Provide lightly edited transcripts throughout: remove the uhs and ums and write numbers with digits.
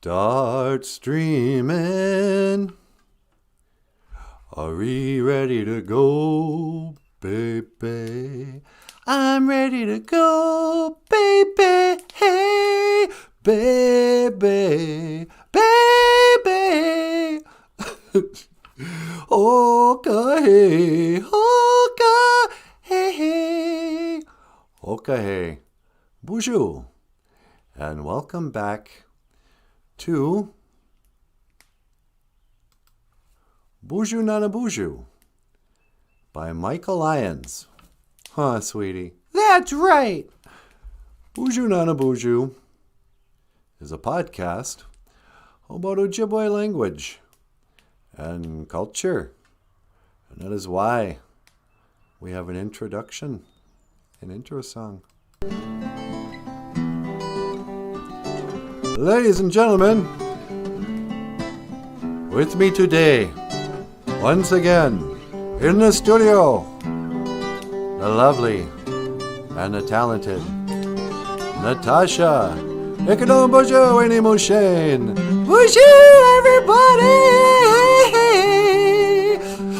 Start streaming. Are we ready to go, baby? I'm ready to go, baby. Hey, baby, baby. Okay, okay, okay. BOOZHOO. And welcome back to BOOZHOO NANABOOZHOO by Michael Lyons. Huh, sweetie? That's right! BOOZHOO NANABOOZHOO is a podcast about Ojibwe language and culture. And that is why we have an introduction, an intro song. Ladies and gentlemen, with me today, once again, in the studio, the lovely and the talented Natasha BOOZHOO Shane. BOOZHOO, everybody!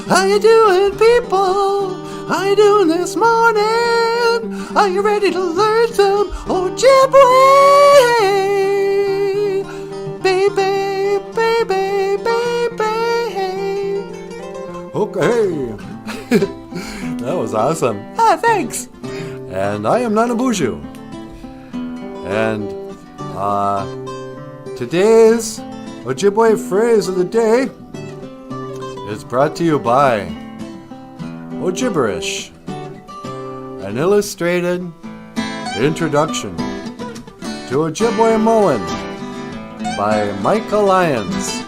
How you doing, people? How you doing this morning? Are you ready to learn some Ojibwe? Baby, baby, baby. Okay. That was awesome. Thanks. And I am NANABOOZHOO. And today's Ojibwe phrase of the day is brought to you by Ojiberish, an illustrated introduction to Ojibwe Mowing by Michael Lyons.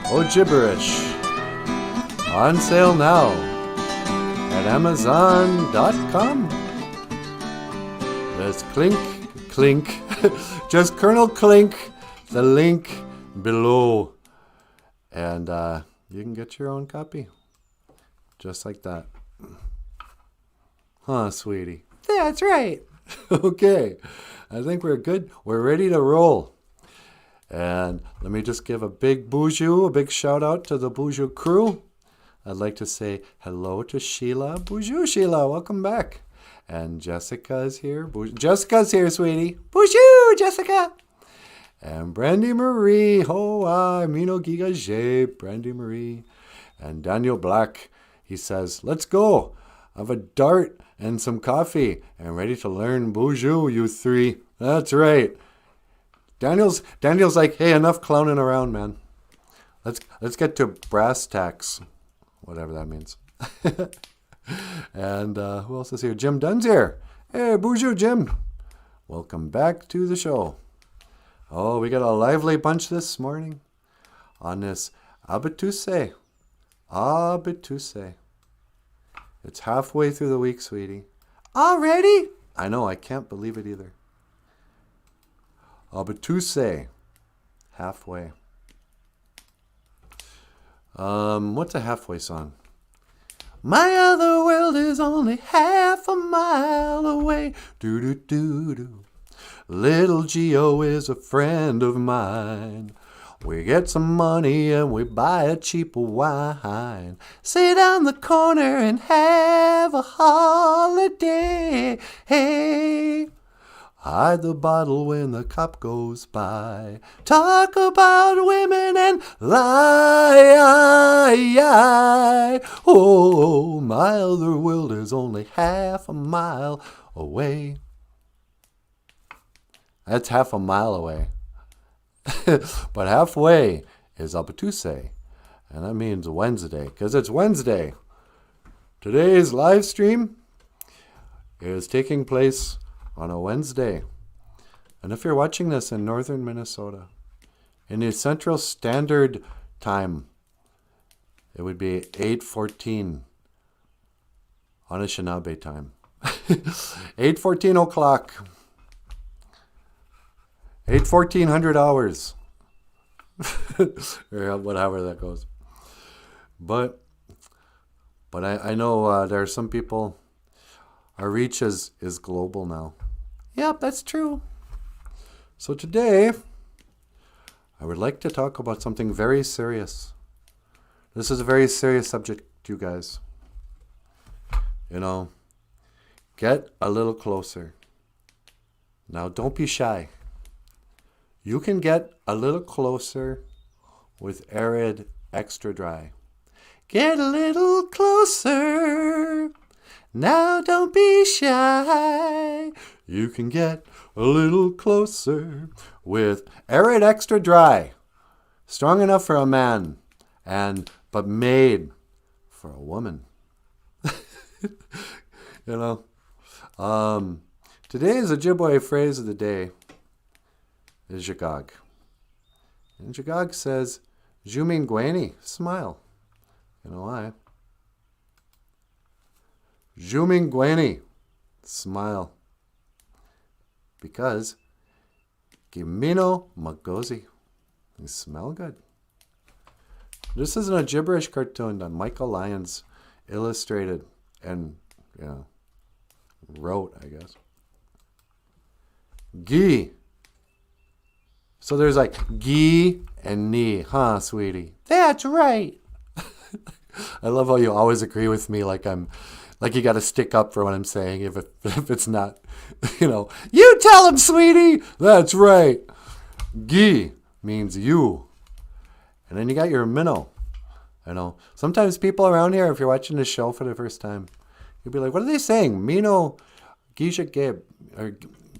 Ojiberish, on sale now at Amazon.com. That's clink, just Colonel Clink, the link below. And you can get your own copy, just like that. Huh, sweetie? That's right. Okay, I think we're good. We're ready to roll. And let me just give a big BOOZHOO, a big shout out to the BOOZHOO crew. I'd like to say hello to Sheila. BOOZHOO, Sheila, welcome back. And Jessica is here. Jessica's here, sweetie. BOOZHOO, Jessica. And Brandy Marie. Hoa, Mino Giga J. Brandy Marie. And Daniel Black. He says, let's go. I have a dart and some coffee. And ready to learn BOOZHOO, you three. That's right. Daniel's like, hey, enough clowning around, man. Let's get to brass tacks. Whatever that means. And who else is here? Jim Dunn's here. Hey, BOOZHOO, Jim. Welcome back to the show. Oh, we got a lively bunch this morning on this Abituse. Abituse. It's halfway through the week, sweetie. Already? I know, I can't believe it either. Abituse. Halfway. What's a halfway song? My other world is only half a mile away. Do-do-do-do. Little Geo is a friend of mine. We get some money and we buy a cheap wine. Sit on the corner and have a holiday. Hey. Hide the bottle when the cop goes by. Talk about women and lie. Oh, my other world is only half a mile away. That's half a mile away. But halfway is Abituse. And that means Wednesday, because it's Wednesday. Today's live stream is taking place on a Wednesday. And if you're watching this in northern Minnesota, in the Central Standard Time, it would be 8:14 Anishinaabe time. 8:14 o'clock. 1400 hours. Or whatever that goes. But I know there are some people, our reach is global now. Yep, that's true. So today, I would like to talk about something very serious. This is a very serious subject, you guys. You know, get a little closer. Now, don't be shy. You can get a little closer with arid extra dry. Get a little closer. Now don't be shy. You can get a little closer with arid extra dry. Strong enough for a man, but made for a woman. You know, today's Ojibwe phrase of the day is Jagag. And Jagag says, Jumingweni, smile. You know why? Jumingweni, smile. Because Gimino Magozi, you smell good. This is an gibberish cartoon that Michael Lyons illustrated and, wrote, I guess. Gi. So there's like gi and ni, huh, sweetie? That's right. I love how you always agree with me, like you got to stick up for what I'm saying. If it's not, you tell him, sweetie. That's right. Gi means you, and then you got your minnow. Sometimes people around here, if you're watching this show for the first time, you'll be like, "What are they saying?" Mino, Gija Gabe, or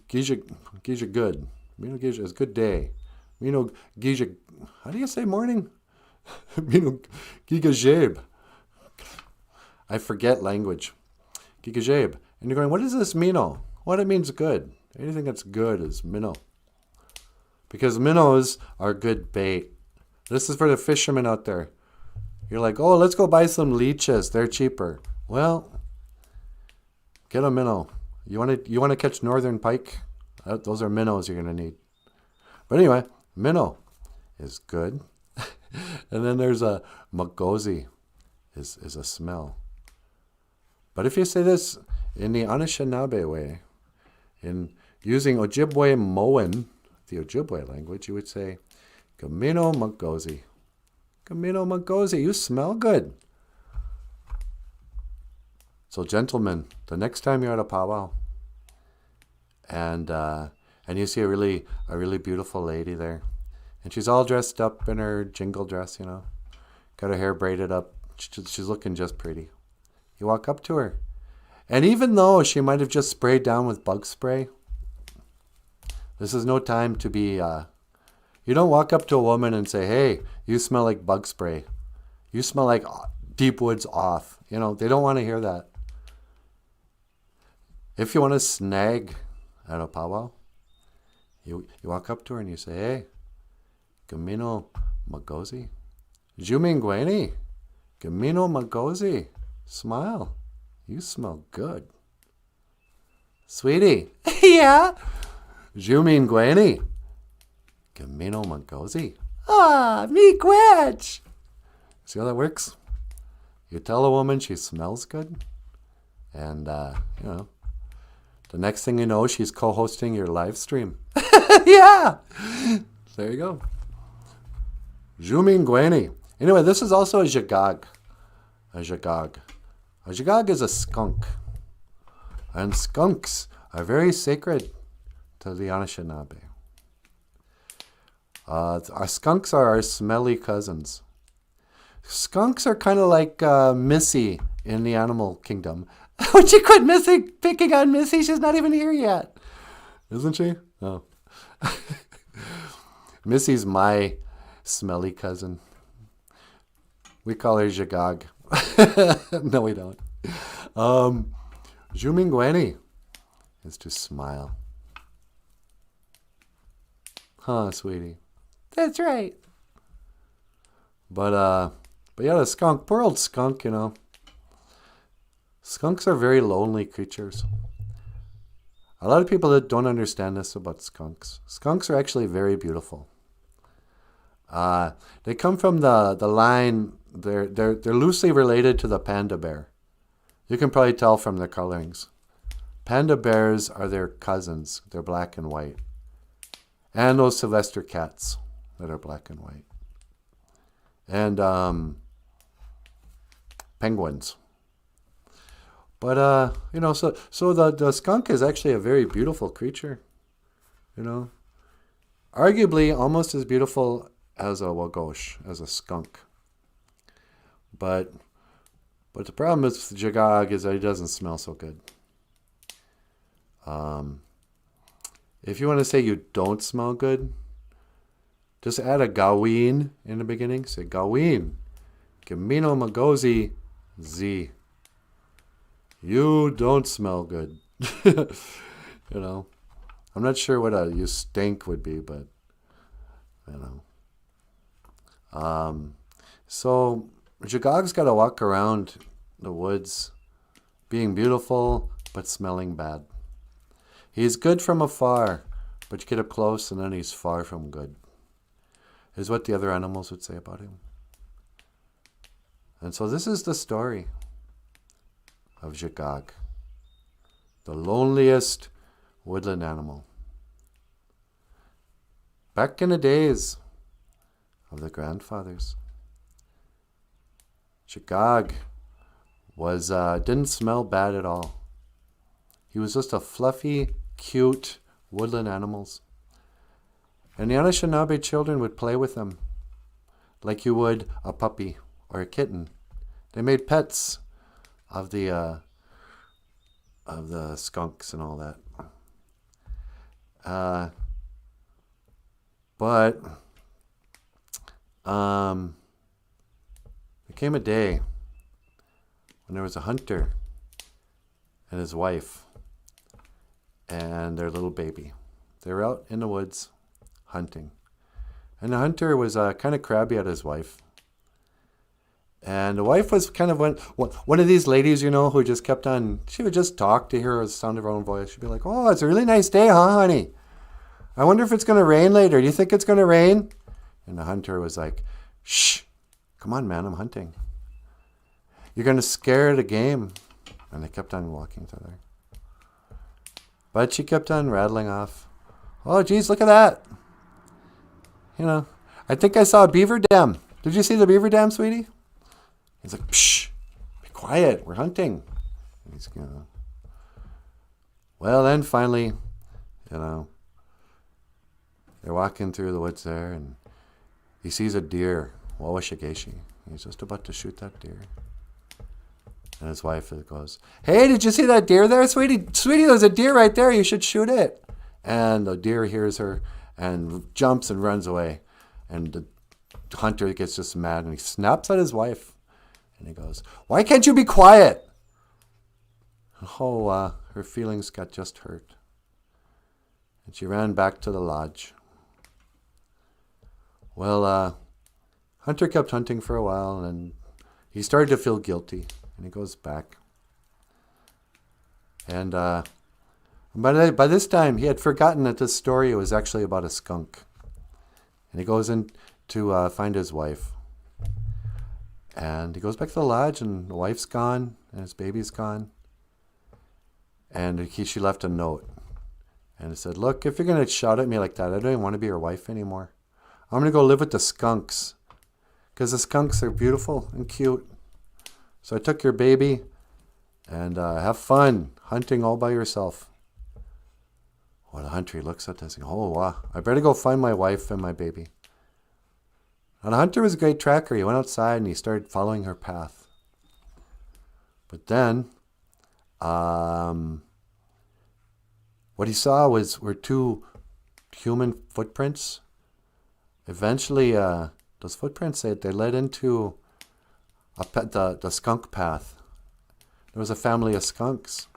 Gija good. Mino Gija is good day. Mino Gija, how do you say morning? Mino Giga Jabe. I forget language. Giga Jabe. And you're going, what is this Mino? What it means good. Anything that's good is minnow. Because minnows are good bait. This is for the fishermen out there. You're like, oh, let's go buy some leeches. They're cheaper. Well, get a minnow. You want to catch northern pike? Those are minnows you're going to need. But anyway, minnow is good. And then there's a magozi is a smell. But if you say this in the Anishinaabe way, in using Ojibwe Moen, the Ojibwe language, you would say, Gamino Magozi. Gamino Magozi, you smell good. So gentlemen, the next time you're at a powwow and you see a really beautiful lady there, and she's all dressed up in her jingle dress, got her hair braided up, she's looking just pretty. You walk up to her, and even though she might have just sprayed down with bug spray, this is no time to be, you don't walk up to a woman and say, hey, you smell like bug spray. You smell like deep woods off. They don't want to hear that. If you want to snag at a powwow, you walk up to her and you say, hey, Gamino Magozi. Jumingweni. Gamino Magozi. Smile. You smell good. Sweetie. Yeah. Jumingweni. Gamino Magozi. Ah, me quetch. See how that works? You tell a woman she smells good, and the next thing you know, she's co-hosting your live stream. Yeah. There you go. Jumingweni. Anyway, this is also a jagag. A jagag. A jagag is a skunk. And skunks are very sacred to the Anishinaabe. Our skunks are our smelly cousins. Skunks are kind of like Missy in the animal kingdom. Would you quit picking on Missy? She's not even here yet. Isn't she? Oh. Missy's my smelly cousin. We call her Jagag. No, we don't. Jumingweni is to smile. Huh, sweetie? That's right. But yeah, the skunk, poor old skunk, Skunks are very lonely creatures. A lot of people that don't understand this about skunks. Skunks are actually very beautiful. They come from the line. They're loosely related to the panda bear. You can probably tell from their colorings. Panda bears are their cousins. They're black and white. And those Sylvester cats that are black and white. And penguins. But, you know, so the skunk is actually a very beautiful creature, you know. Arguably almost as beautiful as a wagosh, as a skunk. But the problem with Jagag is that he doesn't smell so good. If you want to say you don't smell good, just add a gawin in the beginning. Say gawin, Camino Magozi Z. You don't smell good. You know, I'm not sure what a you stink would be, but you know. So Jagag's got to walk around the woods, being beautiful but smelling bad. He's good from afar, but you get up close and then he's far from good, is what the other animals would say about him. And so this is the story of Jagag, the loneliest woodland animal. Back in the days of the grandfathers, Jagag was didn't smell bad at all. He was just a fluffy, cute woodland animals. And the Anishinaabe children would play with him like you would a puppy or a kitten. They made pets of the skunks and all that. But there came a day when there was a hunter and his wife and their little baby. They were out in the woods hunting. And the hunter was kind of crabby at his wife. And the wife was kind of one of these ladies, you know, who just kept on, she would just talk to hear the sound of her own voice. She'd be like, oh, it's a really nice day, huh, honey? I wonder if it's going to rain later. Do you think it's going to rain? And the hunter was like, shh, come on, man, I'm hunting. You're going to scare the game. And they kept on walking to her. But she kept on rattling off. Oh, geez, look at that. You know, I think I saw a beaver dam. Did you see the beaver dam, sweetie? He's like, psh, be quiet, we're hunting. And he's, you know. Well, then finally, you know, they're walking through the woods there, and he sees a deer, Wawashigeshi. He's just about to shoot that deer. And his wife goes, hey, did you see that deer there, sweetie? Sweetie, there's a deer right there. You should shoot it. And the deer hears her and jumps and runs away. And the hunter gets just mad, and he snaps at his wife. And he goes, why can't you be quiet? Oh, her feelings got just hurt. And she ran back to the lodge. Well, Hunter kept hunting for a while, and he started to feel guilty. And he goes back. And by this time, he had forgotten that this story was actually about a skunk. And he goes in to find his wife. And he goes back to the lodge, and the wife's gone, and his baby's gone. And she left a note. And it said, look, if you're going to shout at me like that, I don't even want to be your wife anymore. I'm going to go live with the skunks. Because the skunks are beautiful and cute. So I took your baby, and have fun hunting all by yourself. Well, the hunter looks at this and goes, oh, wow, I better go find my wife and my baby. And the hunter was a great tracker. He went outside and he started following her path. But then, what he saw were two human footprints. Eventually, those footprints, they led into the skunk path. There was a family of skunks.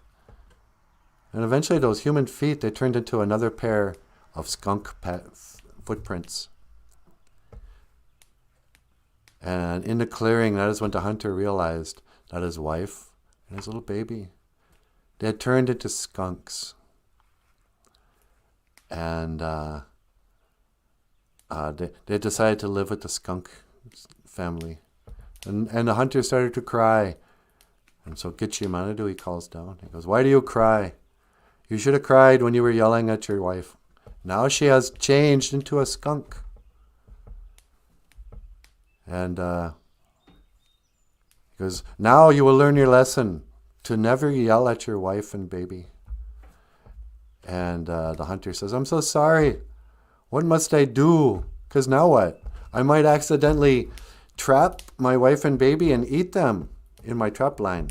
And eventually those human feet, they turned into another pair of skunk footprints. And in the clearing, that is when the hunter realized that his wife and his little baby, they had turned into skunks. And they decided to live with the skunk family. And the hunter started to cry. And so Gitchimanadu, he calls down. He goes, why do you cry? You should have cried when you were yelling at your wife. Now she has changed into a skunk. And he goes, now you will learn your lesson to never yell at your wife and baby. And the hunter says, I'm so sorry. What must I do? Because now what? I might accidentally trap my wife and baby and eat them in my trap line.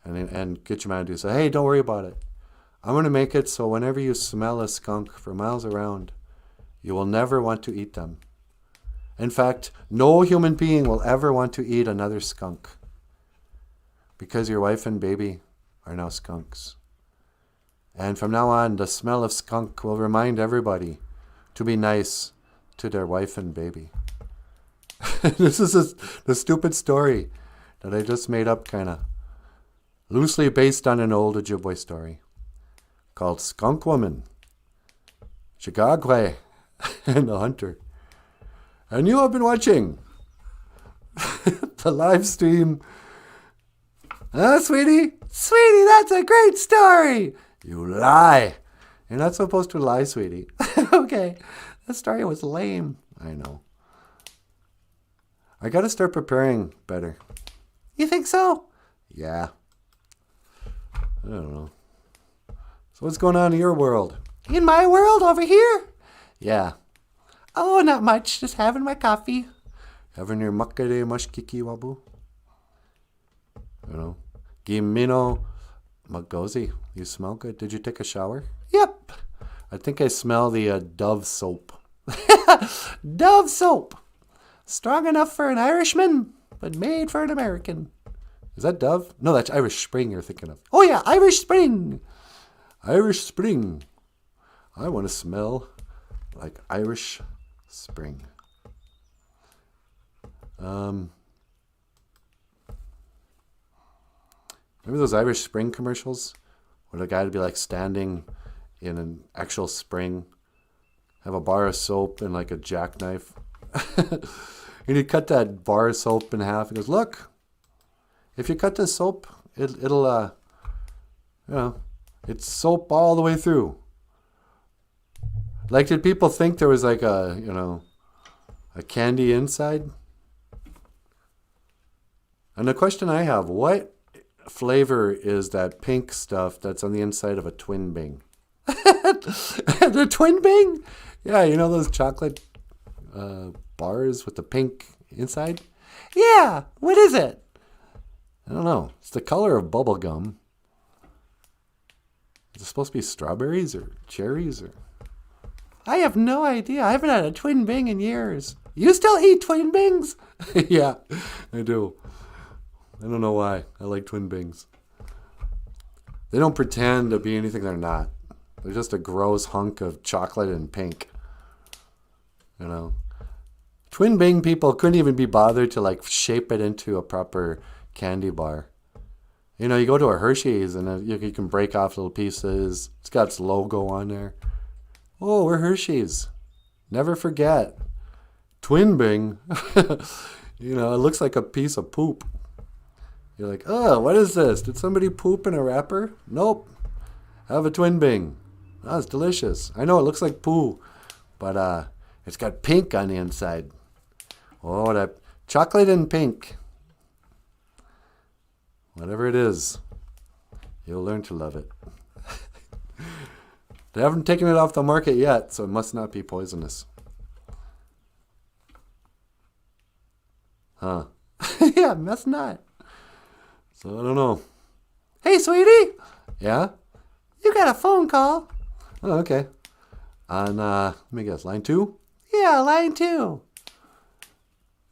And Gitchmandu said, hey, don't worry about it. I'm going to make it so whenever you smell a skunk for miles around, you will never want to eat them. In fact, no human being will ever want to eat another skunk because your wife and baby are now skunks. And from now on, the smell of skunk will remind everybody to be nice to their wife and baby. This is the stupid story that I just made up, kind of loosely based on an old Ojibwe story called Skunk Woman, Chigagwe, and the Hunter. And you have been watching the live stream. Sweetie? Sweetie, that's a great story. You lie. You're not supposed to lie, sweetie. Okay, that story was lame. I know. I got to start preparing better. You think so? Yeah. I don't know. So what's going on in your world? In my world over here? Yeah. Oh, not much. Just having my coffee. Having your makare mashkiki wabu. You know. Gimino magozi. You smell good. Did you take a shower? Yep. I think I smell the Dove soap. Dove soap. Strong enough for an Irishman, but made for an American. Is that Dove? No, that's Irish Spring you're thinking of. Oh yeah, Irish Spring. Irish Spring. I want to smell like Irish Spring. Remember those Irish Spring commercials? Where the guy would be like standing in an actual spring, have a bar of soap and like a jackknife. And he'd cut that bar of soap in half. He goes, look, if you cut this soap, it'll it's soap all the way through. Like, did people think there was like a candy inside? And the question I have, what flavor is that pink stuff that's on the inside of a Twin Bing? The Twin Bing? Yeah, you know those chocolate bars with the pink inside? Yeah, what is it? I don't know. It's the color of bubble gum. Is it supposed to be strawberries or cherries or? I have no idea. I haven't had a Twin Bing in years. You still eat Twin Bings? Yeah, I do. I don't know why. I like Twin Bings. They don't pretend to be anything they're not. They're just a gross hunk of chocolate and pink. You know? Twin Bing people couldn't even be bothered to like shape it into a proper candy bar. You know, you go to a Hershey's and you can break off little pieces. It's got its logo on there. Oh, we're Hershey's. Never forget. Twin Bing. You know, it looks like a piece of poop. You're like, oh, what is this? Did somebody poop in a wrapper? Nope. Have a Twin Bing. Oh, it's delicious. I know it looks like poo, but it's got pink on the inside. Oh, that chocolate and pink. Whatever it is, you'll learn to love it. They haven't taken it off the market yet, so it must not be poisonous. Huh. Yeah, must not. So I don't know. Hey, sweetie. Yeah? You got a phone call. Oh, okay. On, let me guess, line 2? Yeah, line 2.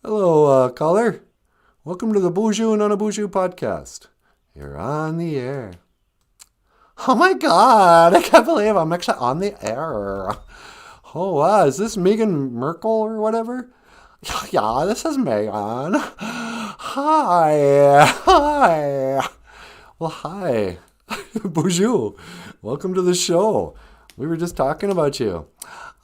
Hello, caller. Welcome to the BOOZHOO NANABOOZHOO podcast. You're on the air. Oh my God, I can't believe I'm actually on the air. Oh, wow, is this Meghan Merkel or whatever? Yeah, this is Megan. Hi. Hi. Well, hi. BOOZHOO. Welcome to the show. We were just talking about you.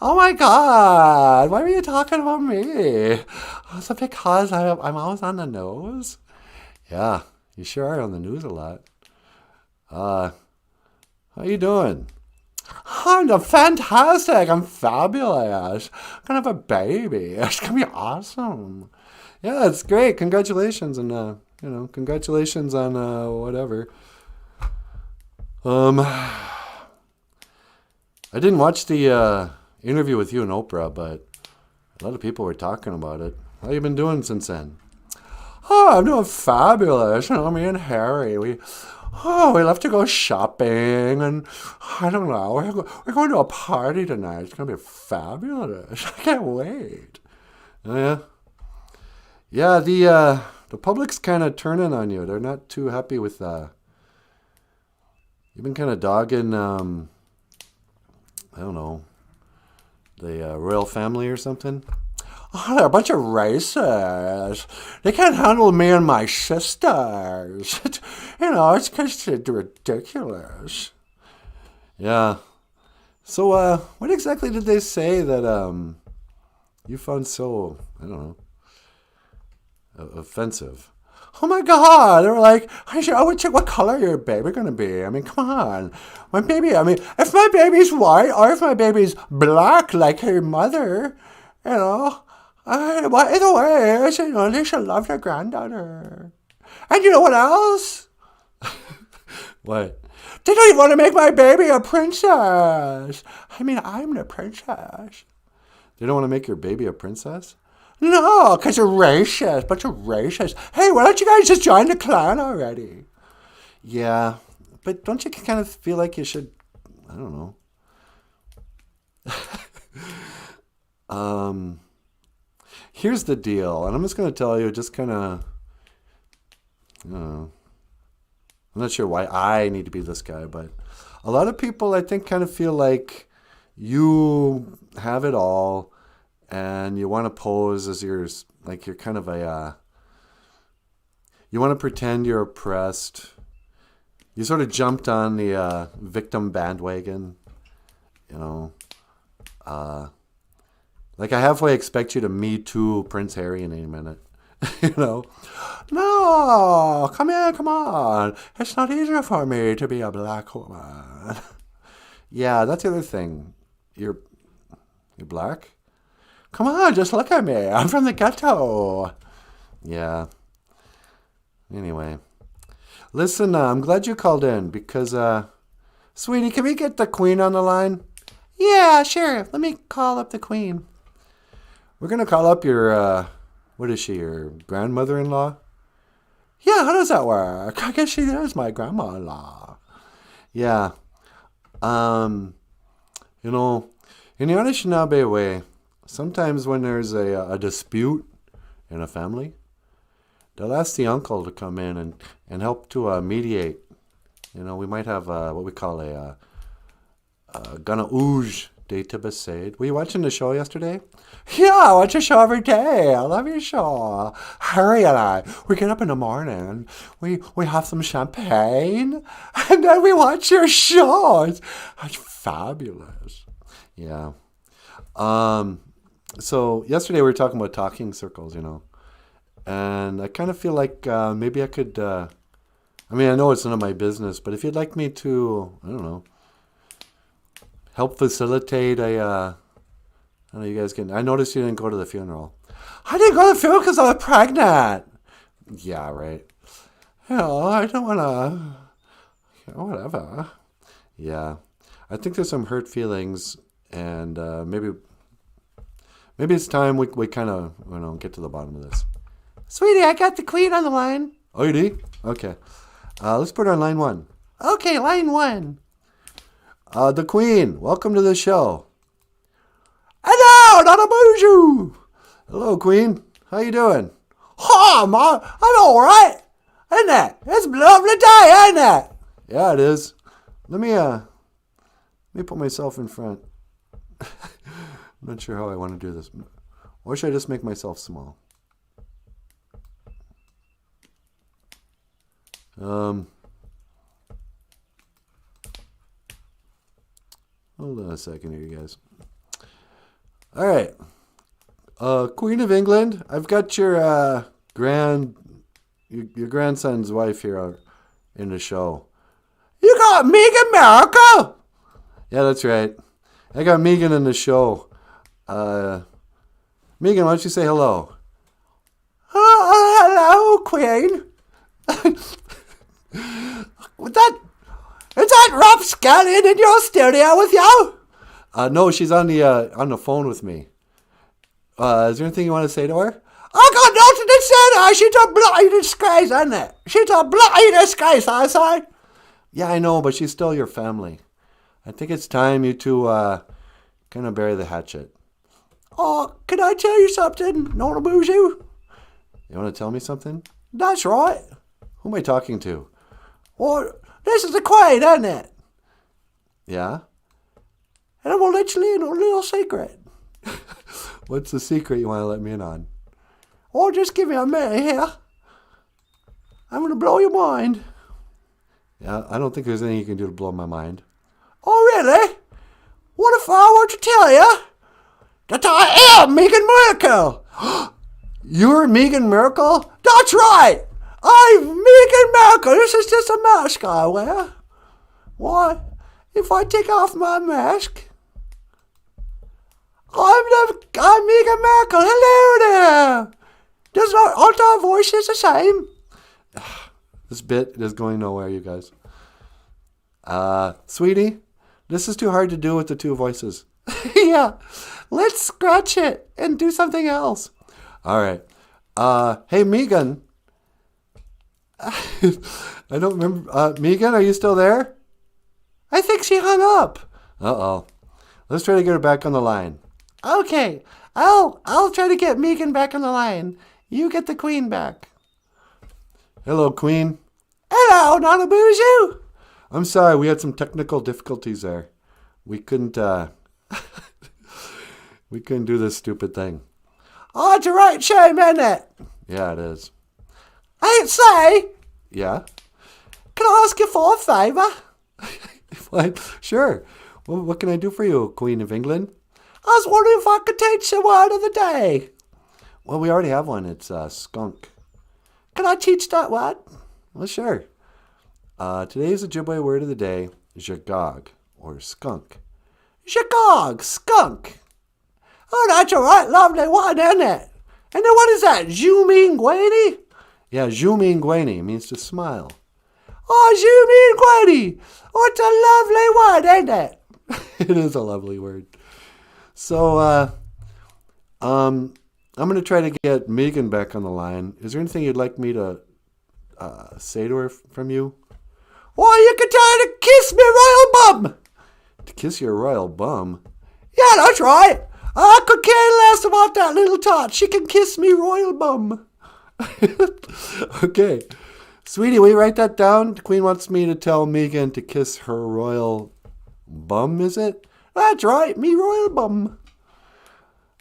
Oh my God. Why were you talking about me? Is it because I'm always on the nose? Yeah, you sure are on the news a lot. How you doing? I'm fantastic. I'm fabulous. I'm gonna have a baby. It's gonna be awesome. Yeah, it's great. Congratulations, and congratulations on whatever. I didn't watch the interview with you and Oprah, but a lot of people were talking about it. How you been doing since then? Oh, I'm doing fabulous. Me and Harry, we love to go shopping, and I don't know, we're going to a party tonight. It's gonna be fabulous. I can't wait. Oh, yeah. The public's kind of turning on you. They're not too happy with you've been kind of dogging I don't know, the royal family or something. Oh, they're a bunch of racists. They can't handle me and my sisters. It's just ridiculous. Yeah. So, what exactly did they say that you found so, I don't know, offensive? Oh my God! They were like, I would check what color your baby gonna be. I mean, come on, my baby. I mean, if my baby's white or if my baby's black like her mother, well, either way, they should love their granddaughter. And you know what else? What? They don't even want to make my baby a princess. I mean, I'm the princess. They don't want to make your baby a princess? No, because you're racist. Bunch of racists. Hey, why don't you guys just join the clan already? Yeah, but don't you kind of feel like you should, I don't know. Here's the deal, and I'm just going to tell you, just kind of, I'm not sure why I need to be this guy, but a lot of people, I think, kind of feel like you have it all, and you want to pose as you're kind of you want to pretend you're oppressed. You sort of jumped on the victim bandwagon, like I halfway expect you to Me Too Prince Harry in any minute, No, come here, come on. It's not easier for me to be a black woman. Yeah, that's the other thing. You're black? Come on, just look at me. I'm from the ghetto. Yeah. Anyway. Listen, I'm glad you called in because, sweetie, can we get the queen on the line? Yeah, sure. Let me call up the queen. We're going to call up your, what is she, your grandmother-in-law? Yeah, how does that work? I guess she is my grandma-in-law. Yeah. In the Anishinaabe way, sometimes when there's a dispute in a family, they'll ask the uncle to come in and help to mediate. We might have what we call a Gana Ooge Day to Besaid. Were you watching the show yesterday? Yeah, I watch your show every day. I love your show. Harry and I, we get up in the morning, we have some champagne, and then we watch your show. It's fabulous. Yeah. So yesterday we were talking about talking circles, and I kind of feel like maybe I could, I know it's none of my business, but if you'd like me to, I don't know, help facilitate I don't know, you guys can, I noticed you didn't go to the funeral. I didn't go to the funeral because I was pregnant. Yeah, right. I don't want to, whatever. Yeah. I think there's some hurt feelings, and maybe it's time we kind of, get to the bottom of this. Sweetie, I got the queen on the line. Oh, you do? Okay. Let's put her on line 1. Okay, line 1. The queen, welcome to the show. Hello, Nanabooozhoo. Hello, queen. How you doing? Oh, Ma, I'm all right. Isn't it? It's a lovely day, ain't it? Yeah, it is. Let me put myself in front. I'm not sure how I want to do this. Or should I just make myself small? Hold on a second here, you guys. All right. Queen of England, I've got your grandson's wife here in the show. You got Meg America? Yeah, that's right. I got Megan in the show. Megan, why don't you say hello? Hello, Queen. Is that Rob Scallion in your studio with you? No, she's on the phone with me. Is there anything you want to say to her? I got nothing to say to her. She's a bloody disgrace, isn't it? She's a bloody disgrace, I say. Yeah, I know, but she's still your family. I think it's time you two kind of bury the hatchet. Oh, can I tell you something, Nanaboozhoo? You want to tell me something? That's right. Who am I talking to? Well, this is the Queen, isn't it? Yeah? And I will let you in on a little secret. What's the secret you want to let me in on? Oh, just give me a minute here. I'm going to blow your mind. Yeah, I don't think there's anything you can do to blow my mind. Oh, really? What if I were to tell you that I am Megan Miracle? You're Megan Miracle? That's right. I'm Megan Miracle. This is just a mask I wear. Why, if I take off my mask, I'm Megan Miracle. Hello there. Aren't our voices the same? This bit is going nowhere, you guys. Sweetie, this is too hard to do with the two voices. Yeah, let's scratch it and do something else. All right. Hey, Megan. I don't remember. Megan, are you still there? I think she hung up. Uh-oh. Let's try to get her back on the line. Okay, I'll try to get Megan back on the line. You get the Queen back. Hello, Queen. Hello, Nanaboozhoo. I'm sorry, we had some technical difficulties there. We couldn't we couldn't do this stupid thing. Oh, it's a right shame, isn't it? Yeah, it is. Hey, say, Yeah? can I ask you for a favour? What? Sure. Well, what can I do for you, Queen of England? I was wondering if I could teach the word of the day. Well, we already have one. It's skunk. Can I teach that word? Well, sure. Today's Ojibwe word of the day is jagog, or skunk. Jagog, skunk. Oh, that's a right lovely one, isn't it? And then what is that, Zhumingweni? Yeah, Zhumingweni means to smile. Oh, Zhumingweni. Oh, it's a lovely word, ain't it? It is a lovely word. So, I'm going to try to get Megan back on the line. Is there anything you'd like me to say to her from you? Or you could tell her to kiss me royal bum. To kiss your royal bum? Yeah, that's right. I could care less about that little tot. She can kiss me royal bum. Okay. Sweetie, will you write that down? The Queen wants me to tell Megan to kiss her royal bum, is it? That's right, me royal bum.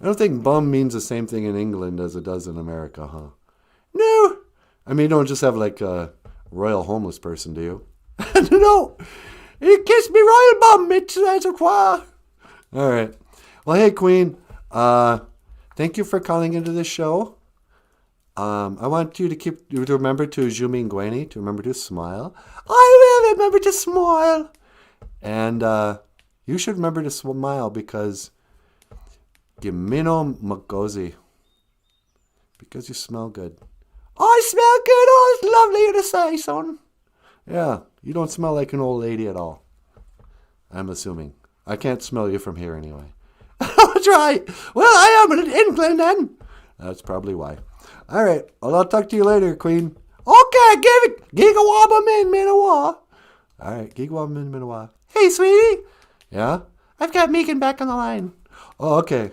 I don't think bum means the same thing in England as it does in America, huh? No. I mean, you don't just have like a royal homeless person, do you? No. You kiss me royal bum, it's as a choir. All right. Well, hey, Queen. Thank you for calling into this show. I want you to remember to Zhumingweni, to remember to smile. I will remember to smile. And you should remember to smile because Gimino Magozi. Because you smell good. I smell good. Oh, it's lovely to say, son. Yeah, you don't smell like an old lady at all. I'm assuming. I can't smell you from here anyway. That's right. Well, I am in England then. That's probably why. All right. Well, I'll talk to you later, Queen. Okay, give it. Gigawaba min minawa. All right. Gigwa min minawa. Hey, sweetie. Yeah? I've got Megan back on the line. Oh, okay.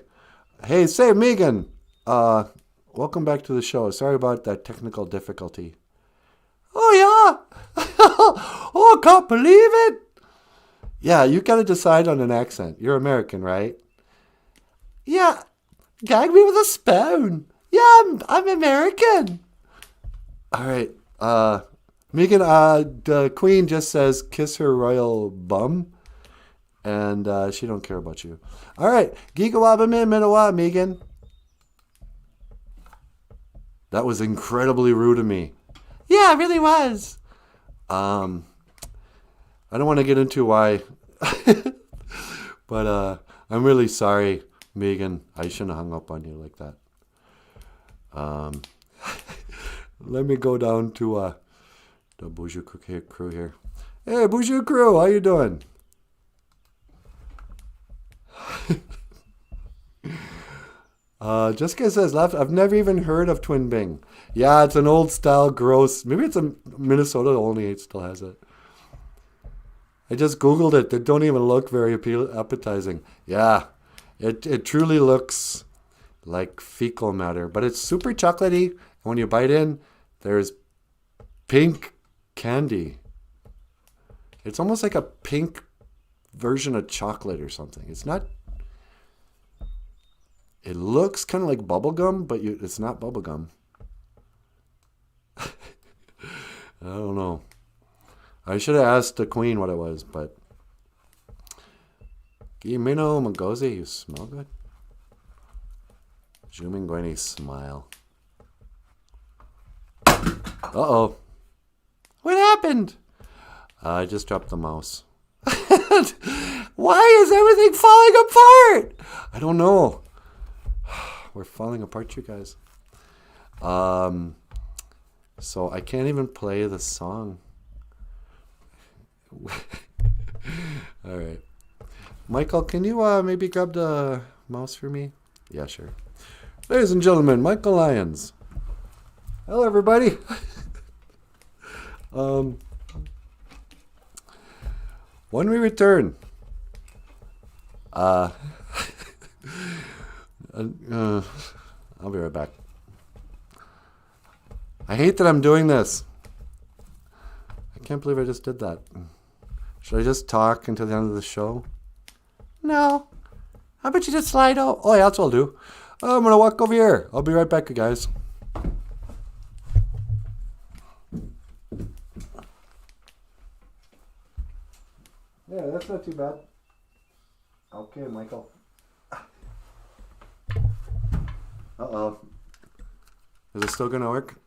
Hey, say, Megan. Welcome back to the show. Sorry about that technical difficulty. Oh, yeah. Oh, I can't believe it. Yeah, you got to decide on an accent. You're American, right? Yeah. Gag me with a spoon. Yeah, I'm American. All right. Megan, the Queen just says kiss her royal bum. And she don't care about you. All right. Gigawaba min minawa, Megan. That was incredibly rude of me. Yeah, it really was. I don't want to get into why But I'm really sorry, Megan. I shouldn't have hung up on you like that. Let me go down to the BOOZHOO crew here. Hey, BOOZHOO crew, how you doing? Jessica says, left. I've never even heard of Twin Bing. Yeah, it's an old style, gross. Maybe it's a Minnesota only. It still has it. I just Googled it. They don't even look very appetizing. Yeah, it truly looks like fecal matter, but it's super chocolatey. And when you bite in, there's pink candy. It's almost like a pink version of chocolate or something. It's not. It looks kind of like bubblegum, but it's not bubblegum. I don't know. I should have asked the queen what it was, but... Gimino Magozi, you smell good. Jumingweni smile. Uh-oh. What happened? I just dropped the mouse. Why is everything falling apart? I don't know. We're falling apart, you guys. So I can't even play the song. All right. Michael, can you maybe grab the mouse for me? Yeah, sure. Ladies and gentlemen, Michael Lyons. Hello, everybody. When we return, I'll be right back. I hate that I'm doing this. I can't believe I just did that. Should I just talk until the end of the show? No. How about you just slide out? Oh, yeah, that's what I'll do. I'm going to walk over here. I'll be right back, you guys. Yeah, that's not too bad. Okay, Michael. Uh-oh. Is it still going to work?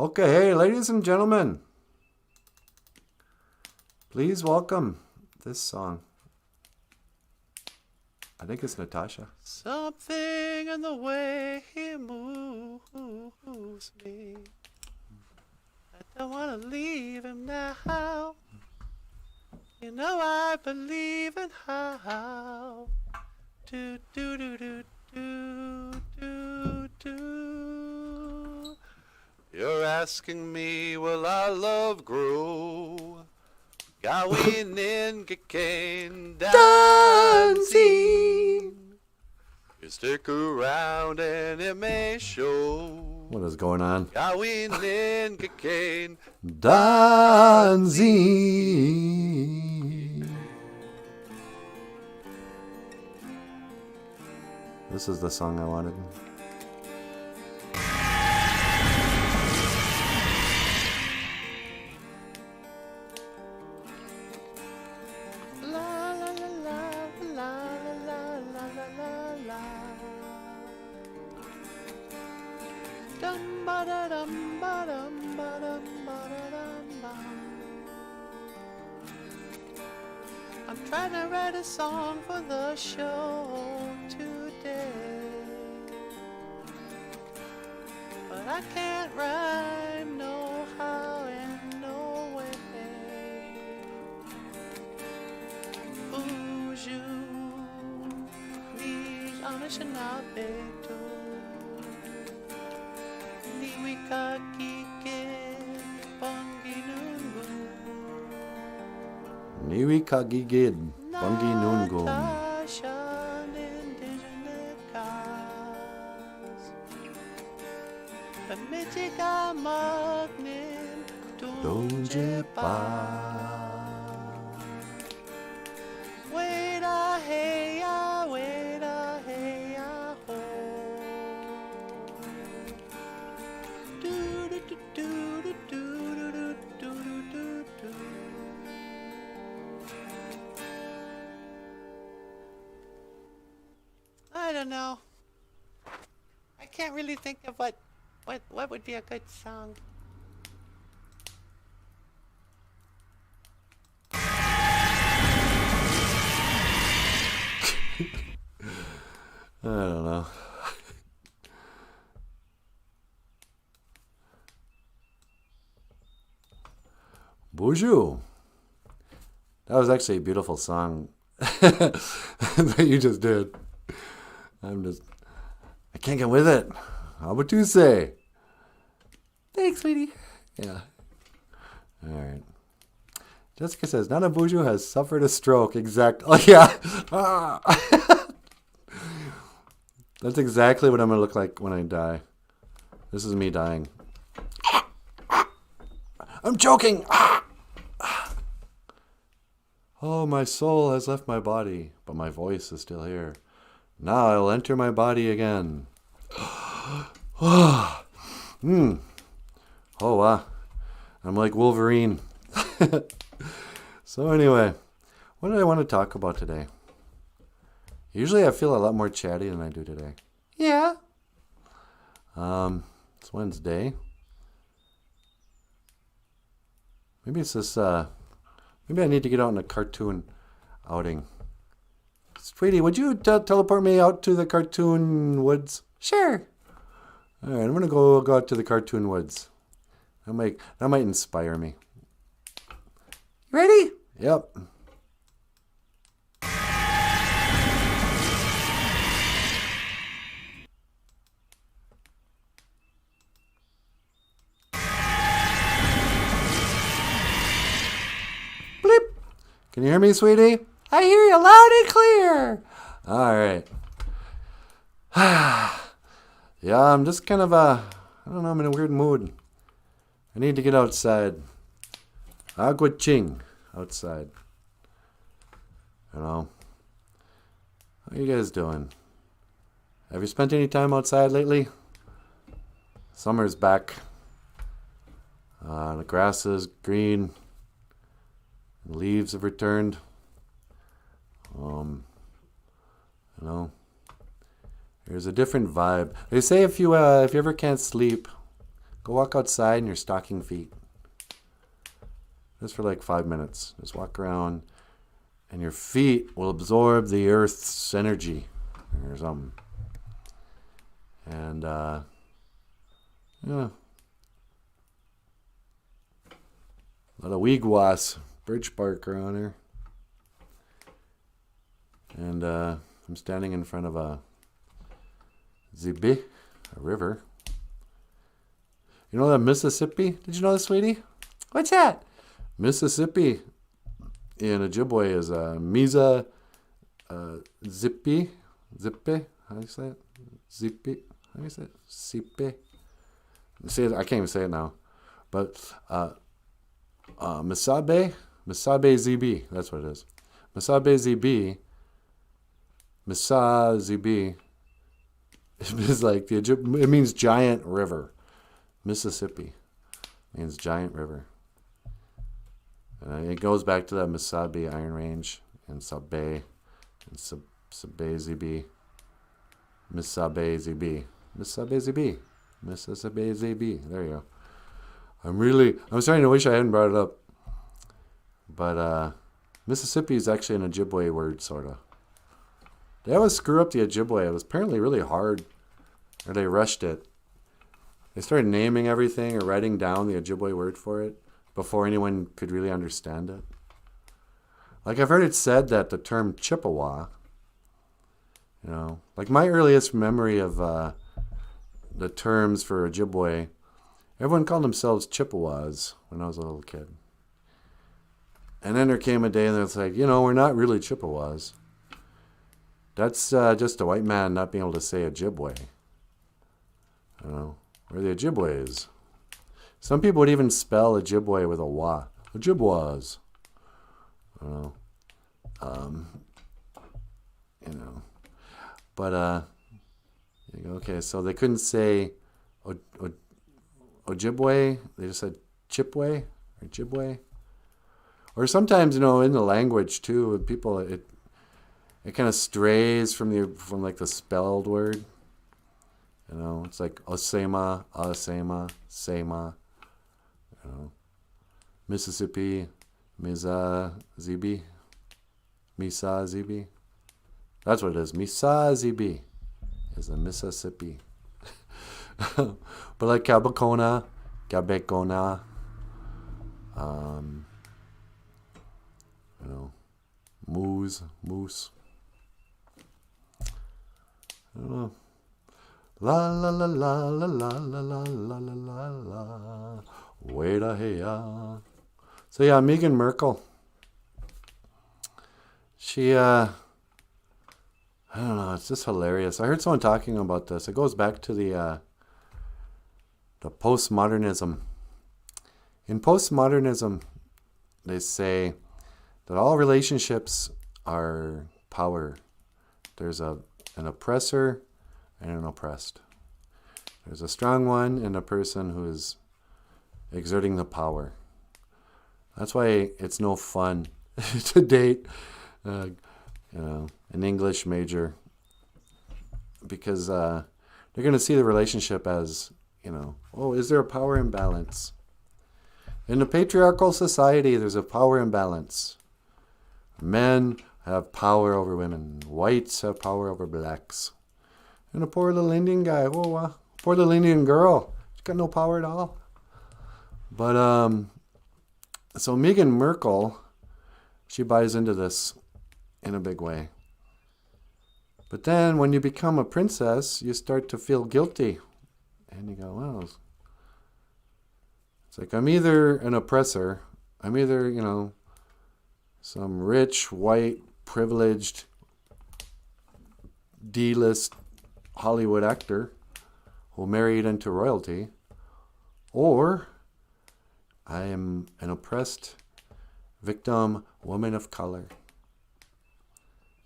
Okay, hey, ladies and gentlemen. Please welcome this song. I think it's Natasha. Something in the way he moves me. I don't want to leave him now. You know I believe in how. Do do do do do do do. You're asking me, will our love grow? Gawin in Kakain dancing. You stick around and it may show. What is going on? Gawin in Kakain dancing. This is the song I wanted. I'm trying to write a song for the show today, but I can't rhyme no how and no way. BOOZHOO, please Anishinaabe to Niwika Kike Banginungu. Niwi kagigid, bangi nungum. Pamitika magnin donje pa. Weda heya, ho. Do do do do do do do do do do. I don't know. I can't really think of what would be a good song. I don't know. BOOZHOO. That was actually a beautiful song that you just did. I can't get with it. How about you say? Thanks, sweetie. Yeah. All right. Jessica says, NanaBOOZHOO has suffered a stroke. Exact. Oh, yeah. That's exactly what I'm going to look like when I die. This is me dying. I'm choking. Oh, my soul has left my body, but my voice is still here. Now I'll enter my body again. Oh, wow. I'm like Wolverine. So anyway, what did I want to talk about today? Usually I feel a lot more chatty than I do today. Yeah. It's Wednesday. Maybe it's this, maybe I need to get out on a cartoon outing. Sweetie, would you teleport me out to the cartoon woods? Sure. All right, I'm going to go out to the cartoon woods. That might inspire me. Ready? Yep. Bleep. Can you hear me, sweetie? I hear you loud and clear. All right. Yeah, I'm just kind of I don't know, I'm in a weird mood. I need to get outside. Agua ching outside. You know. How you guys doing? Have you spent any time outside lately? Summer's back. The grass is green. The leaves have returned. You know, there's a different vibe. They say if you ever can't sleep, go walk outside in your stocking feet. Just for like 5 minutes. Just walk around, and your feet will absorb the earth's energy or something. And yeah, a lot of weegwas, birch bark around here. And I'm standing in front of a zibi, a river. You know that Mississippi? Did you know that, sweetie? What's that? Mississippi in Ojibwe is Misa Zippy. Zippy? How do you say it? Zippy? How do you say it? Zippy? I can't even say it now. But Misabe ZB. That's what it is. Misabe ZB. Misa ZB is like it means giant river. Mississippi means giant river. It goes back to that Misabe Iron Range and Sabe and Sabe ZB. Misabe ZB. Misabe ZB. Mississippi ZB. There you go. I'm starting to wish I hadn't brought it up. But Mississippi is actually an Ojibwe word, sort of. They always screw up the Ojibwe. It was apparently really hard, or they rushed it. They started naming everything or writing down the Ojibwe word for it before anyone could really understand it. Like I've heard it said that the term Chippewa, you know, like my earliest memory of the terms for Ojibwe, everyone called themselves Chippewas when I was a little kid. And then there came a day and it's like, you know, we're not really Chippewas. That's just a white man not being able to say Ojibwe. You know, we're the Ojibways. Some people would even spell Ojibwe with a wa. Ojibwas. You know. But okay, so they couldn't say Ojibwe. They just said Chipwe or Ojibwe. Or sometimes, you know, in the language too, people it kind of strays from like the spelled word. You know, it's like Osema, Asema, Sema. You know, Mississippi, Misa Zibi, Misa Zibi. That's what it is. Misa Zibi. is the Mississippi. But like Cabacona, Gabecona, moose. I don't know. La la la la la la la la la la la. Wait a hey. So yeah, Meghan Markle. She I don't know, it's just hilarious. I heard someone talking about this. It goes back to the postmodernism. In postmodernism, they say that all relationships are power. There's an oppressor and an oppressed. There's a strong one and a person who is exerting the power. That's why it's no fun to date, an English major, because they're going to see the relationship as, is there a power imbalance? In a patriarchal society, there's a power imbalance. Men have power over women. Whites have power over blacks. And a poor little Indian guy, poor little Indian girl, she's got no power at all. But, so Meghan Markle, she buys into this in a big way. But then when you become a princess, you start to feel guilty. And you go, well, it's like I'm either an oppressor, I'm either, some rich, white, privileged, D-list Hollywood actor who married into royalty, or I am an oppressed victim woman of color.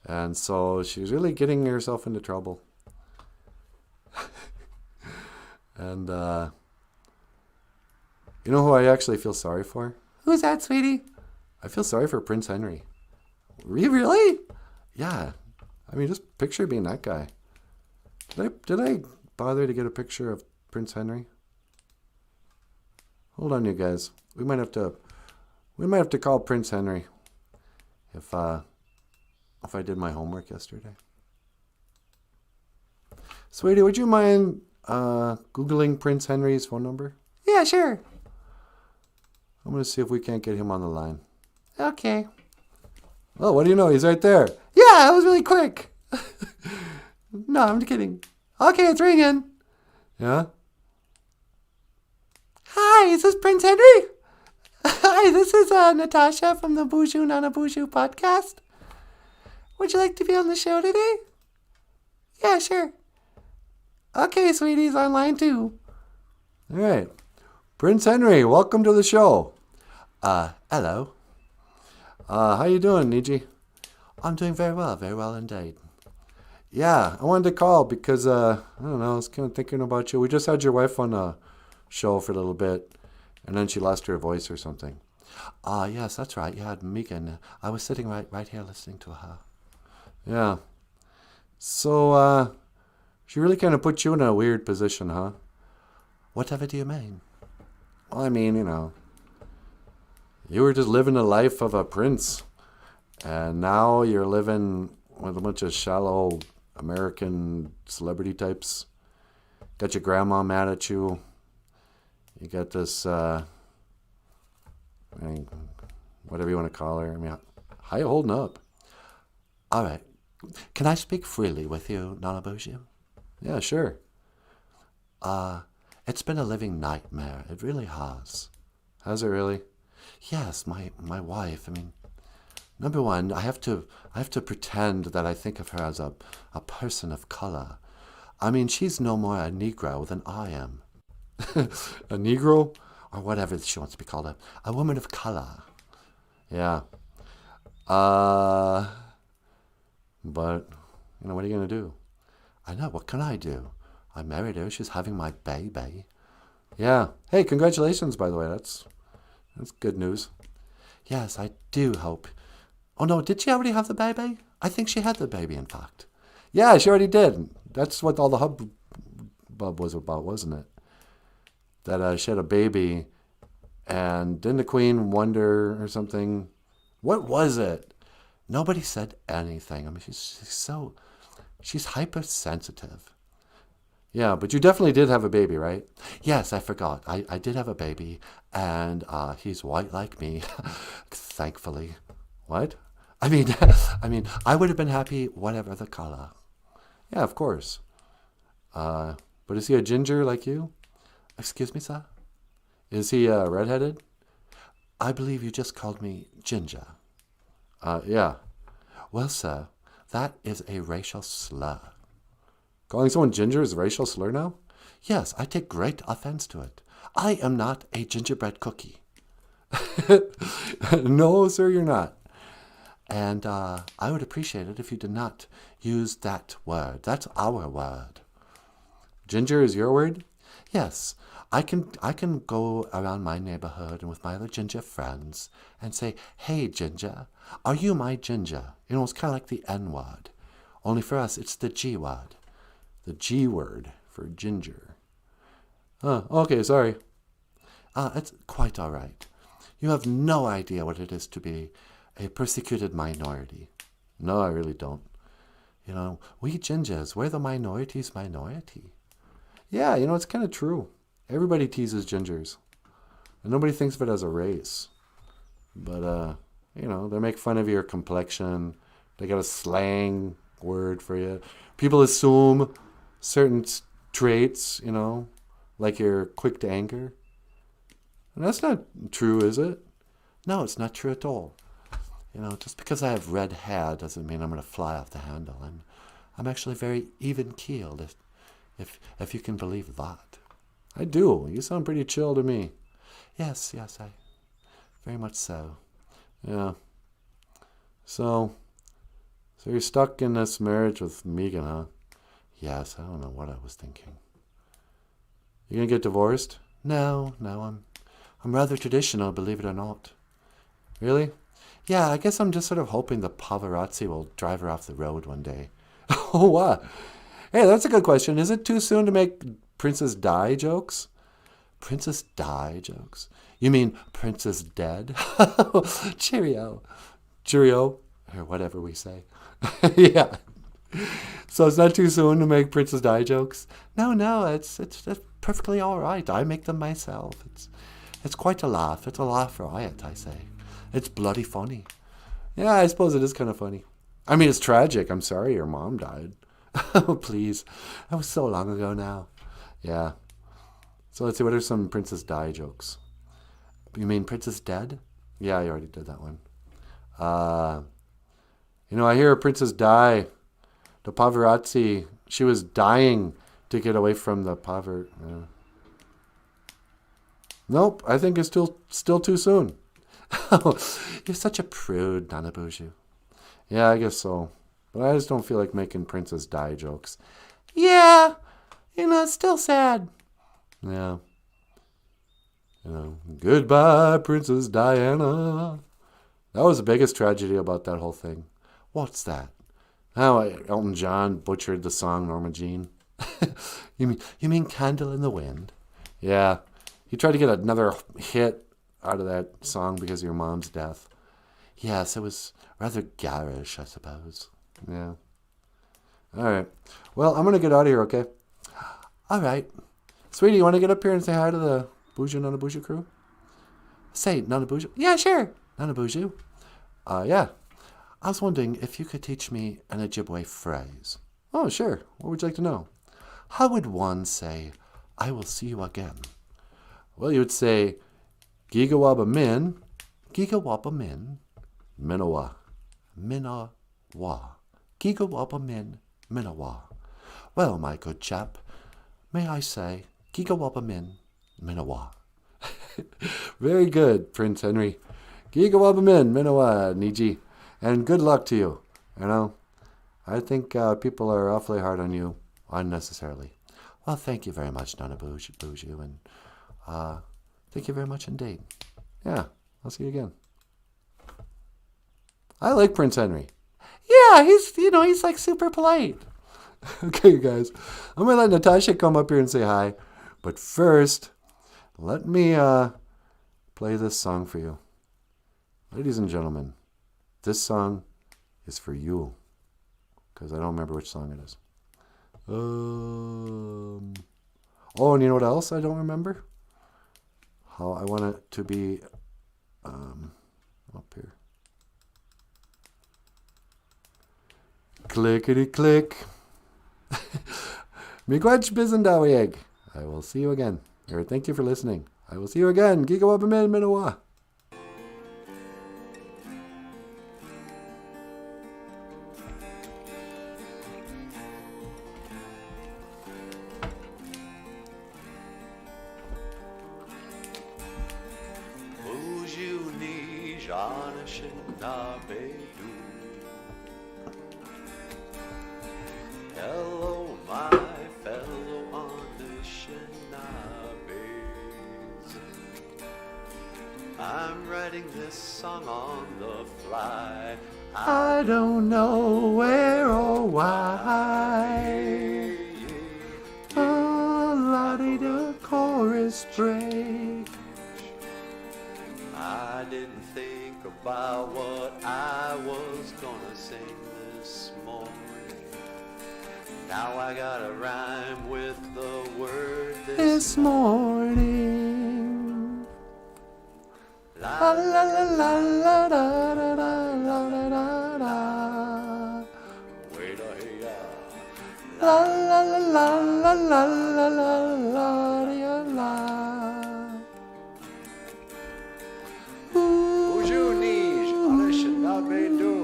And so she's really getting herself into trouble. And you know who I actually feel sorry for? Who's that, sweetie? I feel sorry for Prince Henry. Really? Yeah. I mean, just picture being that guy. Did I bother to get a picture of Prince Henry? Hold on, you guys. We might have to call Prince Henry if I did my homework yesterday. Sweetie, would you mind Googling Prince Henry's phone number? Yeah, sure. I'm going to see if we can't get him on the line. Okay. Oh, what do you know? He's right there. Yeah, that was really quick. No, I'm just kidding. Okay, it's ringing. Yeah? Hi, is this Prince Henry? Hi, this is Natasha from the BOOZHOO NANABOOZHOO podcast. Would you like to be on the show today? Yeah, sure. Okay, sweeties, online too. All right. Prince Henry, welcome to the show. Hello. How you doing, Niji? I'm doing very well indeed. Yeah, I wanted to call because, I don't know, I was kind of thinking about you. We just had your wife on a show for a little bit, and then she lost her voice or something. Yes, that's right. You had Megan. I was sitting right here listening to her. Yeah. So, she really kind of put you in a weird position, huh? Whatever do you mean? Well, I mean, you were just living the life of a prince, and now you're living with a bunch of shallow American celebrity types. Got your grandma mad at you. You got this, whatever you want to call her. I mean, how you holding up? All right. Can I speak freely with you, NanaBOOZHOO? Yeah, sure. It's been a living nightmare. It really has. Has it really? Yes, my wife. I mean, number one, I have to pretend that I think of her as a person of color. I mean, she's no more a Negro than I am. A Negro? Or whatever she wants to be called, a woman of color. Yeah. But, what are you going to do? I know, what can I do? I married her, she's having my baby. Yeah. Hey, congratulations, by the way. That's good news. Yes, I do hope. Oh no, did she already have the baby? I think she had the baby, in fact. Yeah, she already did. That's what all the hubbub was about, wasn't it? That she had a baby, and didn't the Queen wonder or something? What was it? Nobody said anything. I mean, she's hypersensitive. Yeah, but you definitely did have a baby, right? Yes, I forgot. I did have a baby, and he's white like me, thankfully. What? I mean, I would have been happy whatever the color. Yeah, of course. But is he a ginger like you? Excuse me, sir? Is he redheaded? I believe you just called me Ginger. Yeah. Well, sir, that is a racial slur. Calling someone ginger is a racial slur now? Yes, I take great offense to it. I am not a gingerbread cookie. No, sir, you're not. And I would appreciate it if you did not use that word. That's our word. Ginger is your word? Yes. I can go around my neighborhood and with my other ginger friends and say, hey, ginger, are you my ginger? You know, it's kind of like the N word. Only for us, it's the G word. The G word for ginger. Oh, okay, sorry. It's quite all right. You have no idea what it is to be a persecuted minority. No, I really don't. You know, we gingers, we're the minority's minority. Yeah, you know, it's kind of true. Everybody teases gingers. And nobody thinks of it as a race. But, you know, they make fun of your complexion. They got a slang word for you. People assume certain traits, you know, like you're quick to anger. And that's not true, is it? No, it's not true at all. You know, just because I have red hair doesn't mean I'm going to fly off the handle. I'm actually very even-keeled, if you can believe that. I do. You sound pretty chill to me. Yes, I very much so. Yeah. So you're stuck in this marriage with Megan, huh? Yes, I don't know what I was thinking. You gonna get divorced? No, I'm rather traditional, believe it or not. Really? Yeah, I guess I'm just sort of hoping the paparazzi will drive her off the road one day. Oh, what? Hey, that's a good question. Is it too soon to make Princess Di jokes? Princess Di jokes? You mean Princess Dead? Cheerio. Cheerio, or whatever we say. Yeah. So it's not too soon to make Princess Di jokes? No, it's perfectly all right. I make them myself. It's quite a laugh. It's a laugh riot, I say. It's bloody funny. Yeah, I suppose it is kind of funny. I mean, it's tragic. I'm sorry your mom died. Oh, please. That was so long ago now. Yeah. So let's see, what are some Princess Di jokes? You mean Princess Dead? Yeah, I already did that one. You know, I hear Princess Di, the paparazzi, she was dying to get away from the paparazzi. Nope, I think it's still too soon. Oh, you're such a prude, Nanaboozhoo. Yeah, I guess so. But I just don't feel like making Princess Di jokes. Yeah, you know, it's still sad. Yeah. You know, goodbye, Princess Diana. That was the biggest tragedy about that whole thing. What's that? How Elton John butchered the song Norma Jean. You mean Candle in the Wind? Yeah. He tried to get another hit out of that song because of your mom's death. Yes, it was rather garish, I suppose. Yeah. All right. Well, I'm going to get out of here, okay? All right. Sweetie, you want to get up here and say hi to the BOOZHOO NANABOOZHOO crew? Say, NANABOOZHOO? Yeah, sure. NANABOOZHOO? Yeah. I was wondering if you could teach me an Ojibwe phrase. Oh, sure. What would you like to know? How would one say, I will see you again? Well, you would say, Gigawaba min, Minawa, Gigawaba min, Minawa. Well, my good chap, may I say, Gigawaba min, Minawa. Very good, Prince Henry. Gigawaba min, Minawa, Niji. And good luck to you. You know, I think people are awfully hard on you unnecessarily. Well, thank you very much, NANABOOZHOO, and thank you very much indeed. Yeah, I'll see you again. I like Prince Henry. Yeah, he's like super polite. Okay, you guys, I'm going to let Natasha come up here and say hi. But first, let me play this song for you. Ladies and gentlemen, this song is for you. Because I don't remember which song it is. Oh, and you know what else I don't remember? How I want it to be up here. Clickety click. Miigwech Bizendaweg. I will see you again. Or thank you for listening. I will see you again. Gigawabamed Minawa. BOOZHOO Naanaboozhoo. Hello, my fellow Anishinaabes. I'm writing this song on the fly. I don't know where or why. Oh, Lottie, the chorus break. I didn't think about what I was gonna sing this morning. Now I gotta rhyme with the word This morning. La la la la la da da da la da da da. Wait a hey La la la la la la la la la la. BOOZHOO Naanaboozhoo.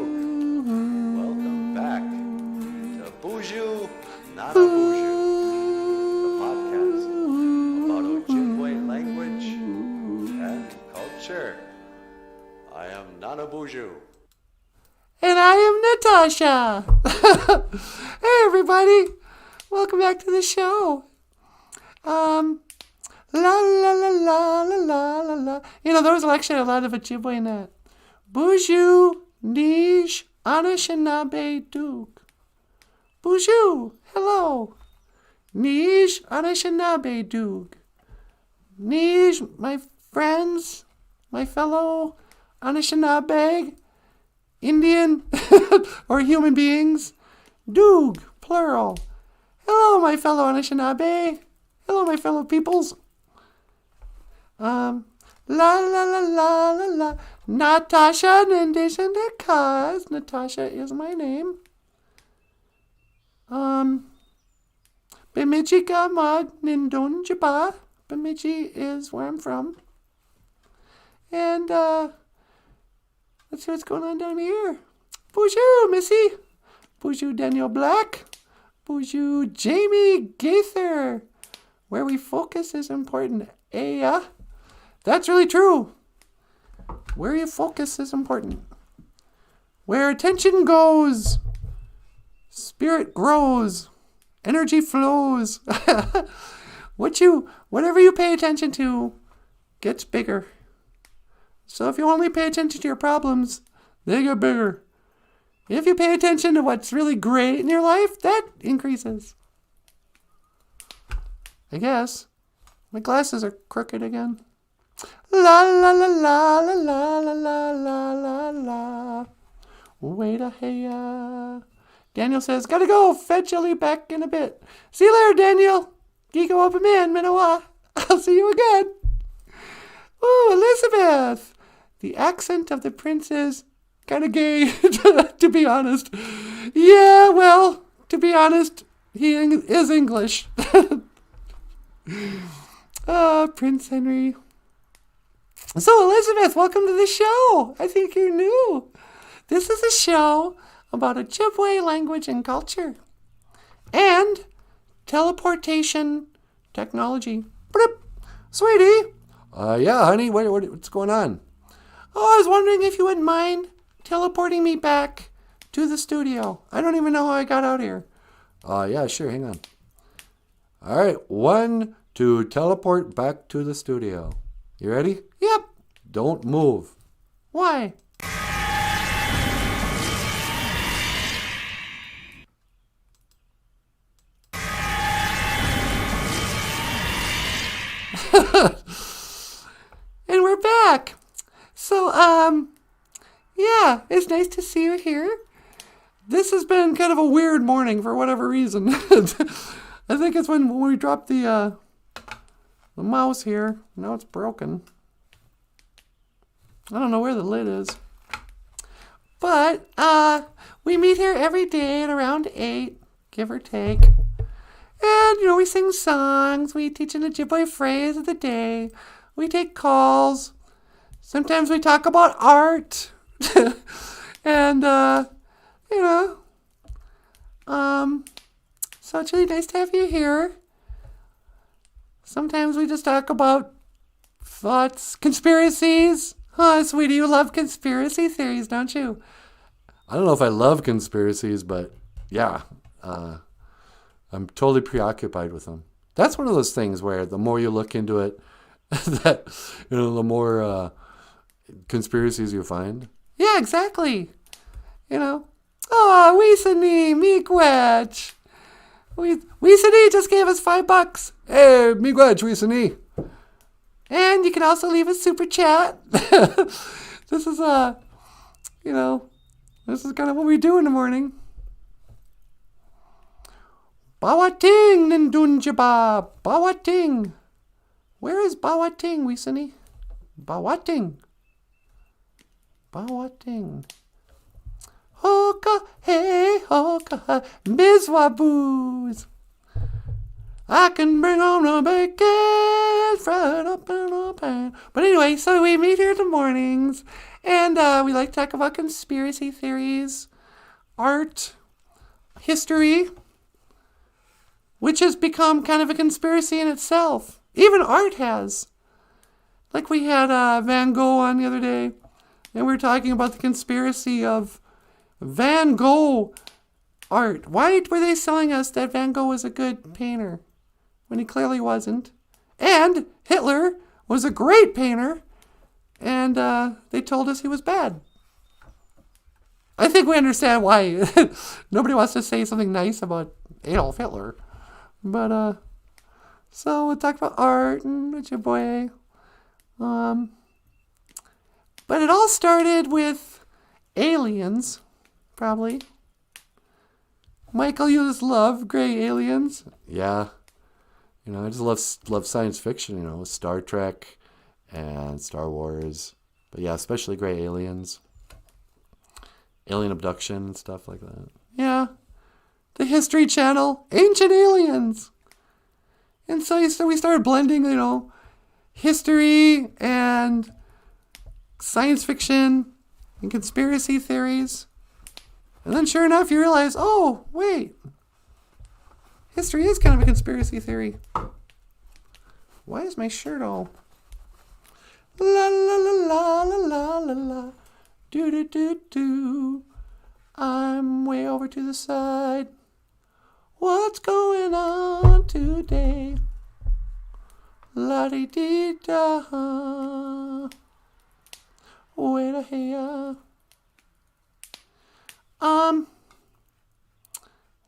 Welcome back to BOOZHOO NANABOOZHOO, the podcast about Ojibwe language and culture. I am Nanaboozhoo. And I am Natasha. Hey, everybody. Welcome back to the show. La la la la la la la la. You know, there was actually a lot of Ojibwe in that. BOOZHOO Naanaboozhoo. BOOZHOO, hello. Naanaboozhoo. My friends, my fellow Anishinaabe, Indian, or human beings. Doog, plural. Hello, my fellow Anishinaabe. Hello, my fellow peoples. La la la la la la. Natasha Nindishandakas. Natasha is my name. Bemidji Gamad Nindonjaba. Bemidji is where I'm from. And let's see what's going on down here. BOOZHOO, Missy. BOOZHOO, Daniel Black. BOOZHOO, Jamie Gaither. Where we focus is important. Yeah, that's really true. Where you focus is important. Where attention goes, spirit grows, energy flows. Whatever you pay attention to gets bigger. So if you only pay attention to your problems, they get bigger. If you pay attention to what's really great in your life, that increases. I guess. My glasses are crooked again. La la la la la la la la la la la. Wait a hey. Daniel says, gotta go. Fed Jelly back in a bit. See you later, Daniel. Gigo up a man, Minawa. I'll see you again. Ooh, Elizabeth. The accent of the prince is kind of gay, to be honest. Yeah, well, to be honest, he is English. Prince Henry. So, Elizabeth, welcome to the show. I think you're new. This is a show about Ojibwe language and culture and teleportation technology. Bloop. Sweetie. Yeah, honey, what's going on? Oh, I was wondering if you wouldn't mind teleporting me back to the studio. I don't even know how I got out here. Yeah, sure, hang on. All right, 1 to teleport back to the studio. You ready? Yep. Don't move. Why? And we're back. So, yeah, it's nice to see you here. This has been kind of a weird morning for whatever reason. I think it's when we dropped the mouse here. Now it's broken. I don't know where the lid is. But we meet here every day at around 8, give or take. And, we sing songs. We teach an Ojibwe phrase of the day. We take calls. Sometimes we talk about art. And, so it's really nice to have you here. Sometimes we just talk about thoughts, conspiracies. Huh, sweetie, you love conspiracy theories, don't you? I don't know if I love conspiracies, but yeah, I'm totally preoccupied with them. That's one of those things where the more you look into it, that the more conspiracies you find. Yeah, exactly. Oh, Weesani, Miigwech. Weesani just gave us $5. Hey, miigwech, Weesani. And you can also leave a super chat. This is this is kind of what we do in the morning. Bawating Nindunjaba. Bawating. Where is Bawating, Weesani? Bawating. Bawating. Hoka, hey, hoka, bizwaboos. I can bring home the bacon, fried up in a pan. But anyway, so we meet here in the mornings, and we like to talk about conspiracy theories, art, history, which has become kind of a conspiracy in itself. Even art has. Like we had Van Gogh on the other day, and we were talking about the conspiracy of Van Gogh art. Why were they selling us that Van Gogh was a good painter when he clearly wasn't? And Hitler was a great painter, and they told us he was bad. I think we understand why. Nobody wants to say something nice about Adolf Hitler. But, so we'll talk about art and Ojibwe. But it all started with aliens. Probably. Michael, you just love gray aliens. Yeah. I just love science fiction, Star Trek and Star Wars. But yeah, especially gray aliens. Alien abduction and stuff like that. Yeah. The History Channel, Ancient Aliens. And so we started blending, history and science fiction and conspiracy theories. And then sure enough, you realize, oh, wait. History is kind of a conspiracy theory. Why is my shirt all... La la la la la la la la. Do do do do. I'm way over to the side. What's going on today? La di di da. Wait a here.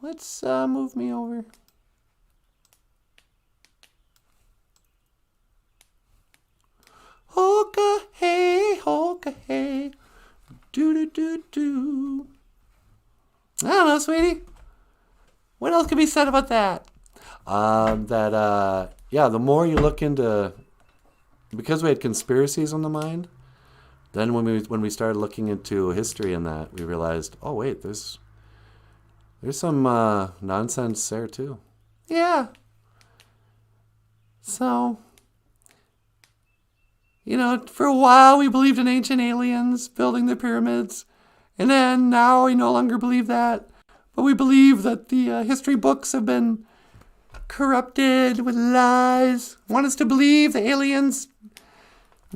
Let's move me over. Hoka hey, do do do do. I don't know, sweetie. What else could be said about that? The more you look into, because we had conspiracies on the mind, then when we started looking into history and that, we realized, oh wait, there's some nonsense there too. Yeah. So, for a while we believed in ancient aliens building the pyramids, and then now we no longer believe that, but we believe that the history books have been corrupted with lies. Want us to believe the aliens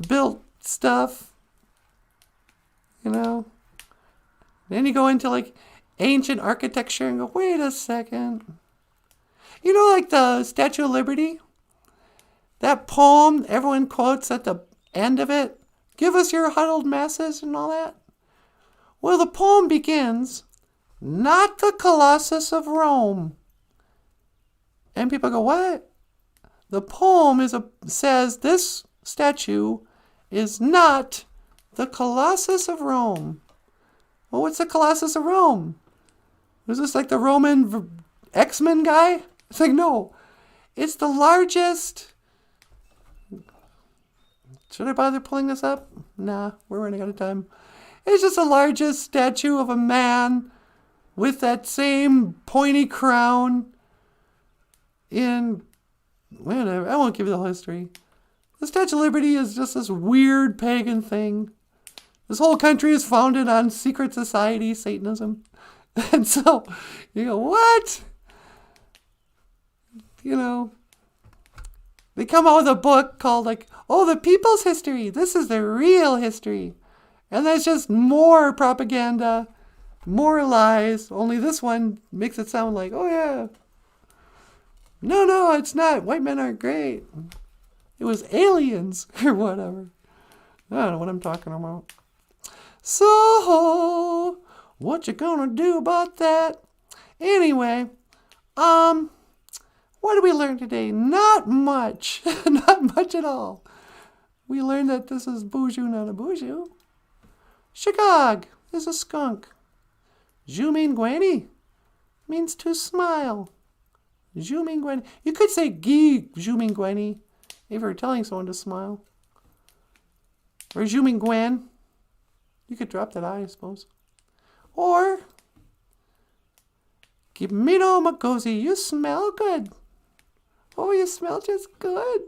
built stuff. Then you go into ancient architecture and go, wait a second. Like the Statue of Liberty? That poem everyone quotes at the end of it. Give us your huddled masses and all that. Well, the poem begins, not the Colossus of Rome. And people go, what? The poem says this statue is not the Colossus of Rome. Well, what's the Colossus of Rome? Was this like the Roman X-Men guy? It's like, no. It's the largest... Should I bother pulling this up? Nah, we're running out of time. It's just the largest statue of a man with that same pointy crown in... Whatever, I won't give you the whole history. The Statue of Liberty is just this weird pagan thing. This whole country is founded on secret society Satanism. And so, you go, what? You know, they come out with a book called like, oh, the people's history. This is the real history. And that's just more propaganda, more lies. Only this one makes it sound like, oh yeah. No, it's not. White men aren't great. It was aliens or whatever. I don't know what I'm talking about. So, what you gonna do about that? Anyway, what did we learn today? Not much. Not much at all. We learned that this is BOOZHOO NANABOOZHOO. Shagog is a skunk. Jumingweni means to smile. Jumingweni. You could say Gi Jumingweni if you're telling someone to smile. Or Jumingwen. You could drop that I suppose. Or Gimino Makosi, you smell good. Oh, you smell just good.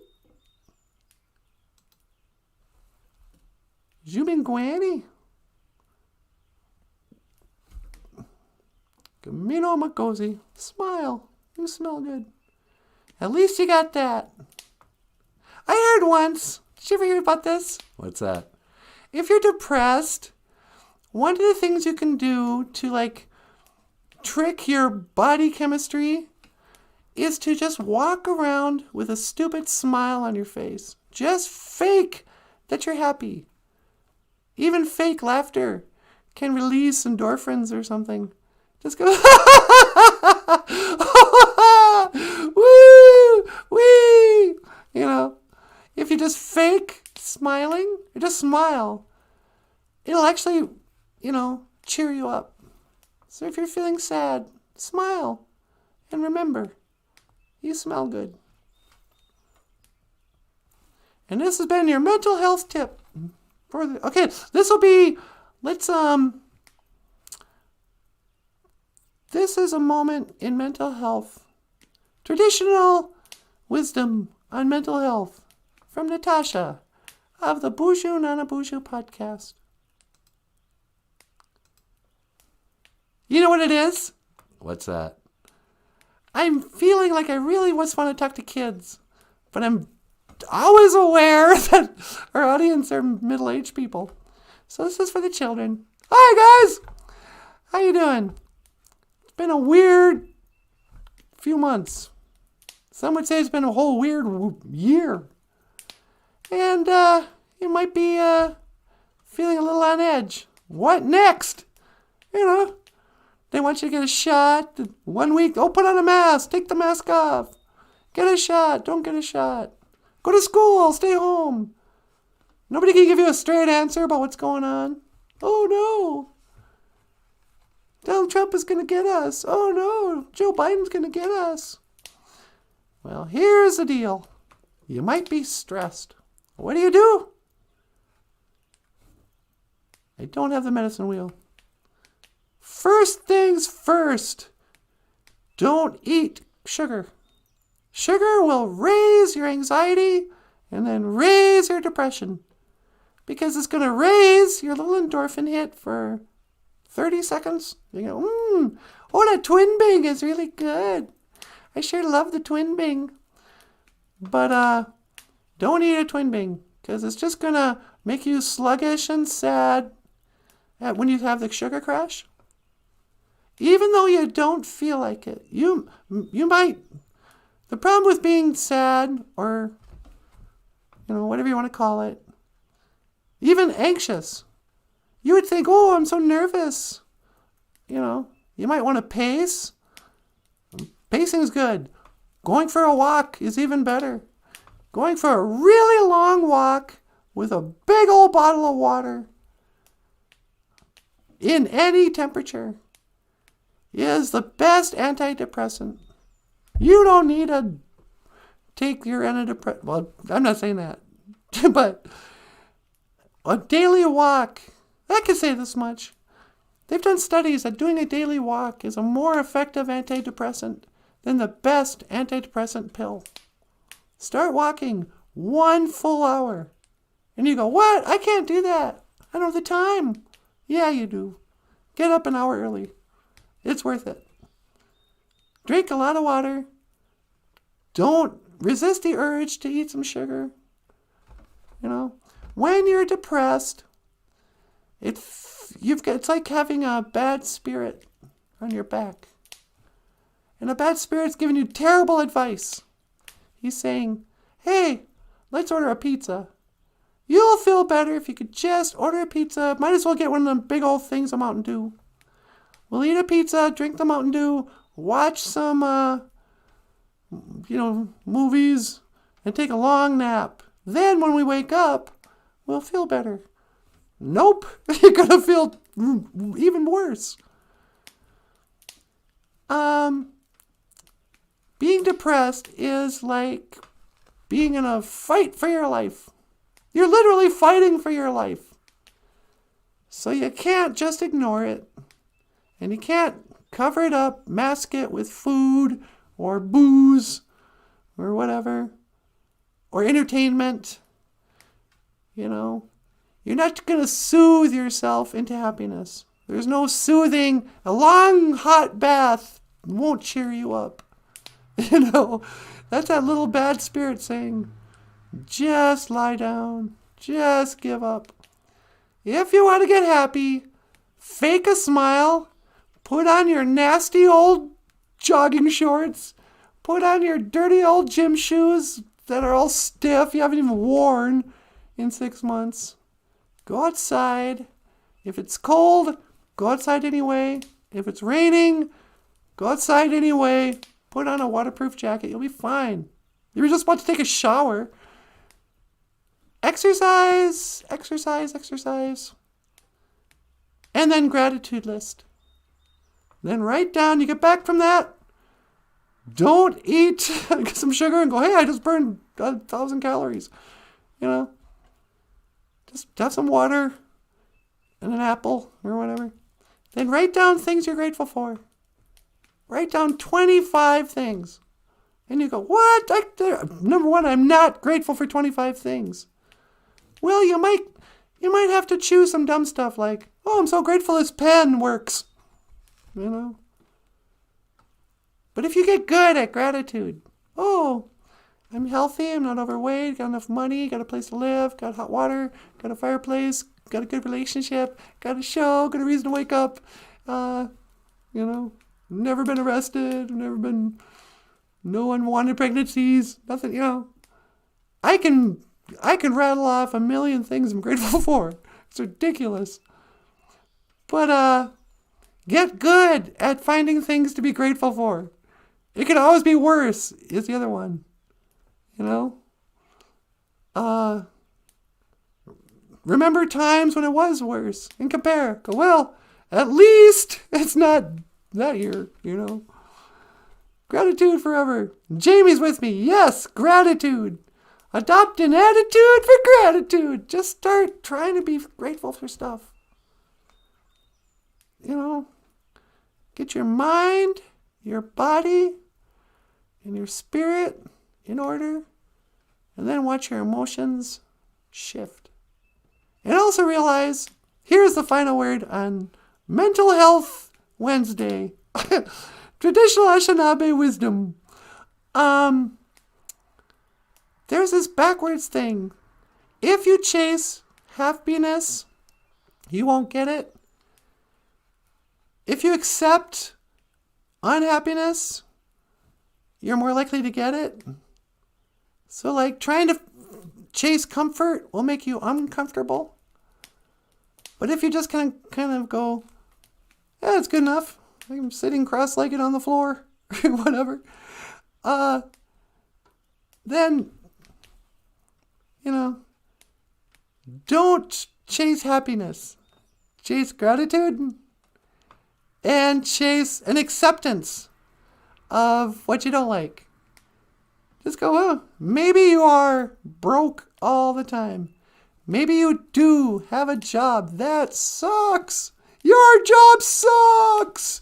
Jumingweni. Gimino Makosi, smile. You smell good. At least you got that. I heard once. Did you ever hear about this? What's that? If you're depressed, one of the things you can do to like trick your body chemistry is to just walk around with a stupid smile on your face. Just fake that you're happy. Even fake laughter can release endorphins or something. Just go, woo, wee. You know, if you just fake smiling, or just smile, it'll actually, you know, cheer you up. So if you're feeling sad, smile. And remember, you smell good. And this has been your mental health tip. Okay, this will be, this is a moment in mental health. Traditional wisdom on mental health from Natasha of the BOOZHOO NANABOOZHOO podcast. You know what it is? What's that? I'm feeling like I really just want to talk to kids, but I'm always aware that our audience are middle-aged people. So this is for the children. Hi, guys! How you doing? It's been a weird few months. Some would say it's been a whole weird year. And you might be feeling a little on edge. What next? You know, they want you to get a shot. 1 week, oh, put on a mask. Take the mask off. Get a shot. Don't get a shot. Go to school. Stay home. Nobody can give you a straight answer about what's going on. Oh, no. Donald Trump is going to get us. Oh, no. Joe Biden's going to get us. Well, here's the deal. You might be stressed. What do? I don't have the medicine wheel. First things first. Don't eat sugar. Sugar will raise your anxiety and then raise your depression. Because it's going to raise your little endorphin hit for 30 seconds. You go, oh, that twin bing is really good. I sure love the twin bing. But don't eat a twin bing because it's just going to make you sluggish and sad when you have the sugar crash. Even though you don't feel like it, you might. The problem with being sad or, you know, whatever you want to call it, even anxious, you would think, oh, I'm so nervous. You know, you might want to pace. Pacing is good. Going for a walk is even better. Going for a really long walk with a big old bottle of water in any temperature is the best antidepressant. You don't need to take your antidepressant. Well, I'm not saying that. But a daily walk, I can say this much. They've done studies that doing a daily walk is a more effective antidepressant than the best antidepressant pill. Start walking 1 full hour. And you go, what? I can't do that. I don't have the time. Yeah, you do. Get up an hour early. It's worth it. Drink a lot of water. Don't resist the urge to eat some sugar. You know, when you're depressed, it's like having a bad spirit on your back. And a bad spirit's giving you terrible advice. He's saying, hey, let's order a pizza. You'll feel better if you could just order a pizza. Might as well get one of them big old things of Mountain Dew. We'll eat a pizza, drink the Mountain Dew, watch some, movies, and take a long nap. Then when we wake up, we'll feel better. Nope, you're going to feel even worse. Being depressed is like being in a fight for your life. You're literally fighting for your life. So you can't just ignore it. And you can't cover it up, mask it with food or booze or whatever. Or entertainment. You know, you're not going to soothe yourself into happiness. There's no soothing. A long hot bath won't cheer you up. You know, that's that little bad spirit saying, just lie down. Just give up. If you want to get happy, fake a smile. Put on your nasty old jogging shorts. Put on your dirty old gym shoes that are all stiff. You haven't even worn in 6 months. Go outside. If it's cold, go outside anyway. If it's raining, go outside anyway. Put on a waterproof jacket. You'll be fine. You were just about to take a shower. Exercise. And then gratitude list. Then write down, you get back from that. Don't eat some sugar and go, hey, I just burned 1,000 calories. You know, just have some water and an apple or whatever. Then write down things you're grateful for. Write down 25 things. And you go, what? Number one, I'm not grateful for 25 things. Well, you might have to choose some dumb stuff like, oh, I'm so grateful this pen works. You know? But if you get good at gratitude, oh, I'm healthy, I'm not overweight, got enough money, got a place to live, got hot water, got a fireplace, got a good relationship, got a show, got a reason to wake up, never been arrested, no unwanted pregnancies, nothing, I can rattle off a million things I'm grateful for. It's ridiculous. But, get good at finding things to be grateful for. It could always be worse, is the other one. Remember times when it was worse and compare. Go, well, at least it's not that year, Gratitude forever. Jamie's with me. Yes, gratitude. Adopt an attitude for gratitude. Just start trying to be grateful for stuff. Get your mind, your body, and your spirit in order. And then watch your emotions shift. And also realize, here's the final word on Mental Health Wednesday. Traditional Anishinaabe wisdom. There's this backwards thing. If you chase happiness, you won't get it. If you accept unhappiness, you're more likely to get it. So trying to chase comfort will make you uncomfortable. But if you just kind of go, yeah, it's good enough. I'm sitting cross-legged on the floor, whatever. Then, don't chase happiness. Chase gratitude. and chase an acceptance of what you don't like. Just go, oh, maybe you are broke all the time. Maybe you do have a job that sucks. Your job sucks.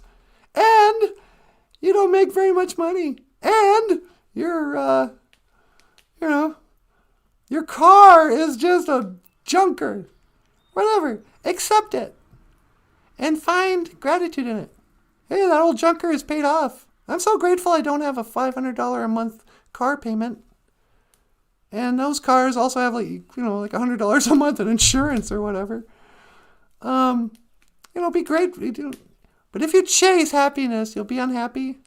And you don't make very much money. And your car is just a junker. Whatever. Accept it. And find gratitude in it. Hey, that old junker is paid off. I'm so grateful I don't have a $500 a month car payment. And those cars also have like $100 a month in insurance or whatever. Be great. But if you chase happiness, you'll be unhappy.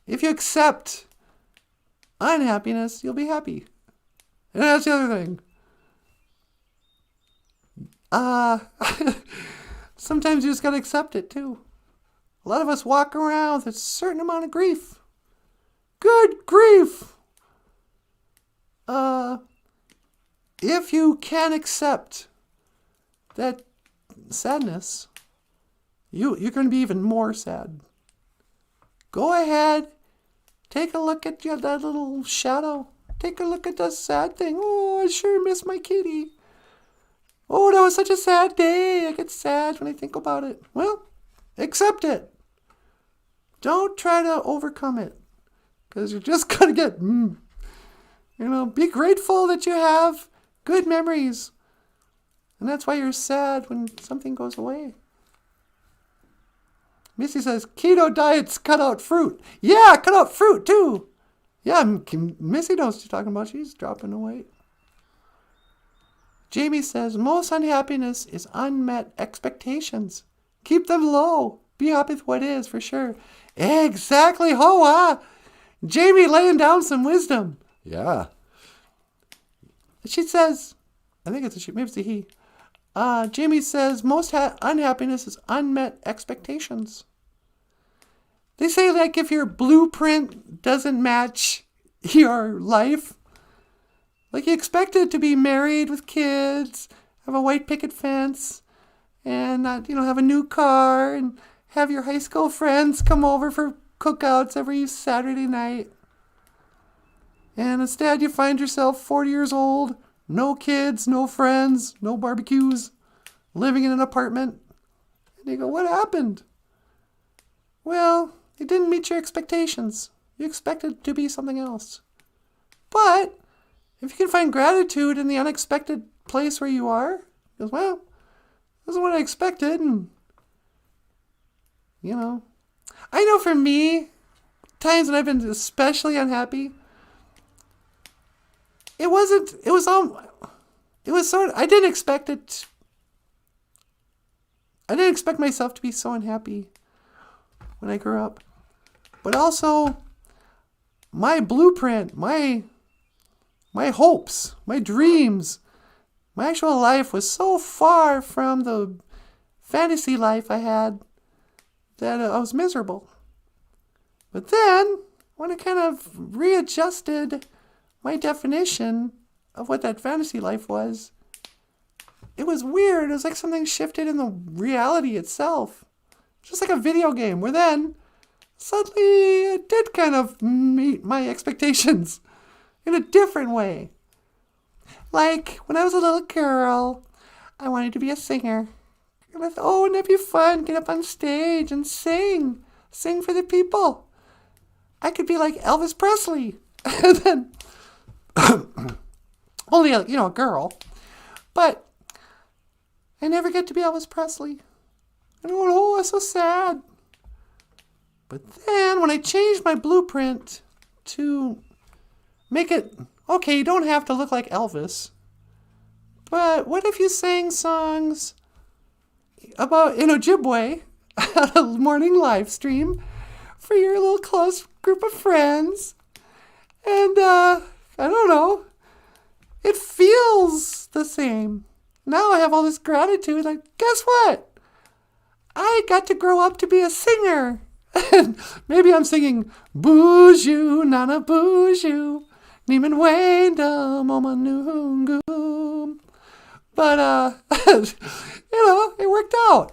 If you accept unhappiness, you'll be happy. And that's the other thing. Sometimes you just gotta accept it too. A lot of us walk around with a certain amount of grief. Good grief! If you can accept that sadness, you're going to be even more sad. Go ahead, take a look at that little shadow. Take a look at that sad thing. Oh, I sure miss my kitty. Oh, that was such a sad day. I get sad when I think about it. Well, accept it. Don't try to overcome it, because you're just going to get, be grateful that you have good memories. And that's why you're sad when something goes away. Missy says, keto diets cut out fruit. Yeah, cut out fruit too. Yeah, Missy knows what you're talking about. She's dropping the weight. Jamie says, most unhappiness is unmet expectations. Keep them low. Be happy with what is, for sure. Exactly, Hoa. Jamie laying down some wisdom. Yeah. She says, I think it's a she, maybe it's a he. Jamie says, most unhappiness is unmet expectations. They say, like, if your blueprint doesn't match your life, like you expected to be married with kids, have a white picket fence, and, have a new car, and have your high school friends come over for cookouts every Saturday night. And instead you find yourself 40 years old, no kids, no friends, no barbecues, living in an apartment. And you go, what happened? Well, it didn't meet your expectations. You expected to be something else. But if you can find gratitude in the unexpected place where you are, you go, well, this is what I expected. And, I know for me, times when I've been especially unhappy, I didn't expect it. I didn't expect myself to be so unhappy when I grew up. But also, my blueprint, my hopes, my dreams, my actual life was so far from the fantasy life I had that I was miserable. But then, when I kind of readjusted my definition of what that fantasy life was, it was weird. It was like something shifted in the reality itself. Just like a video game, where then suddenly it did kind of meet my expectations in a different way. Like when I was a little girl, I wanted to be a singer. And I thought, oh, wouldn't that be fun? Get up on stage and sing for the people. I could be like Elvis Presley. And then only a girl. But I never get to be Elvis Presley. And I went, oh, that's so sad. But then when I changed my blueprint to make it, okay, you don't have to look like Elvis. But what if you sang songs about in Ojibwe on a morning live stream for your little close group of friends? And I don't know. It feels the same. Now I have all this gratitude. Like, guess what? I got to grow up to be a singer. And maybe I'm singing BOOZHOO NANABOOZHOO Niman Waindam Omanungoom. But, it worked out.